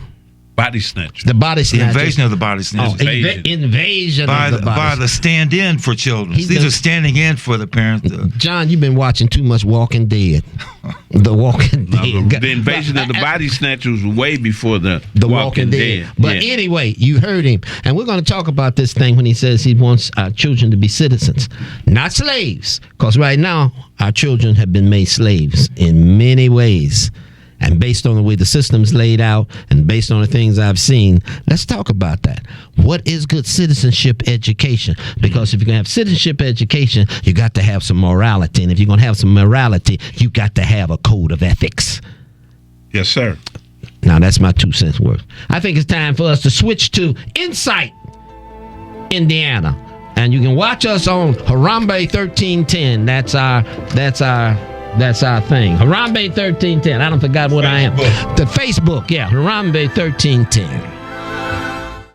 Body snatcher. The body The snatchers. invasion of the body snatchers. Invasion by of the body by the stand-in for children. He's These been- are standing in for the parents. John, you've been watching too much Walking Dead. The Walking Dead. The invasion of the body snatchers was way before the Walking Dead. But Yeah. anyway, you heard him. And we're going to talk about this thing when he says he wants our children to be citizens, not slaves. Because right now, our children have been made slaves in many ways. And based on the way the system's laid out and based on the things I've seen, let's talk about that. What is good citizenship education? Because if you're going to have citizenship education, you got to have some morality. And if you're going to have some morality, you got to have a code of ethics. Yes, sir. Now, that's my 2 cents worth. I think it's time for us to switch to Insight, Indiana. And you can watch us on Harambee 1310. That's our thing. Harambee 1310. I don't forgot what I am. The Facebook, yeah. Harambee 1310.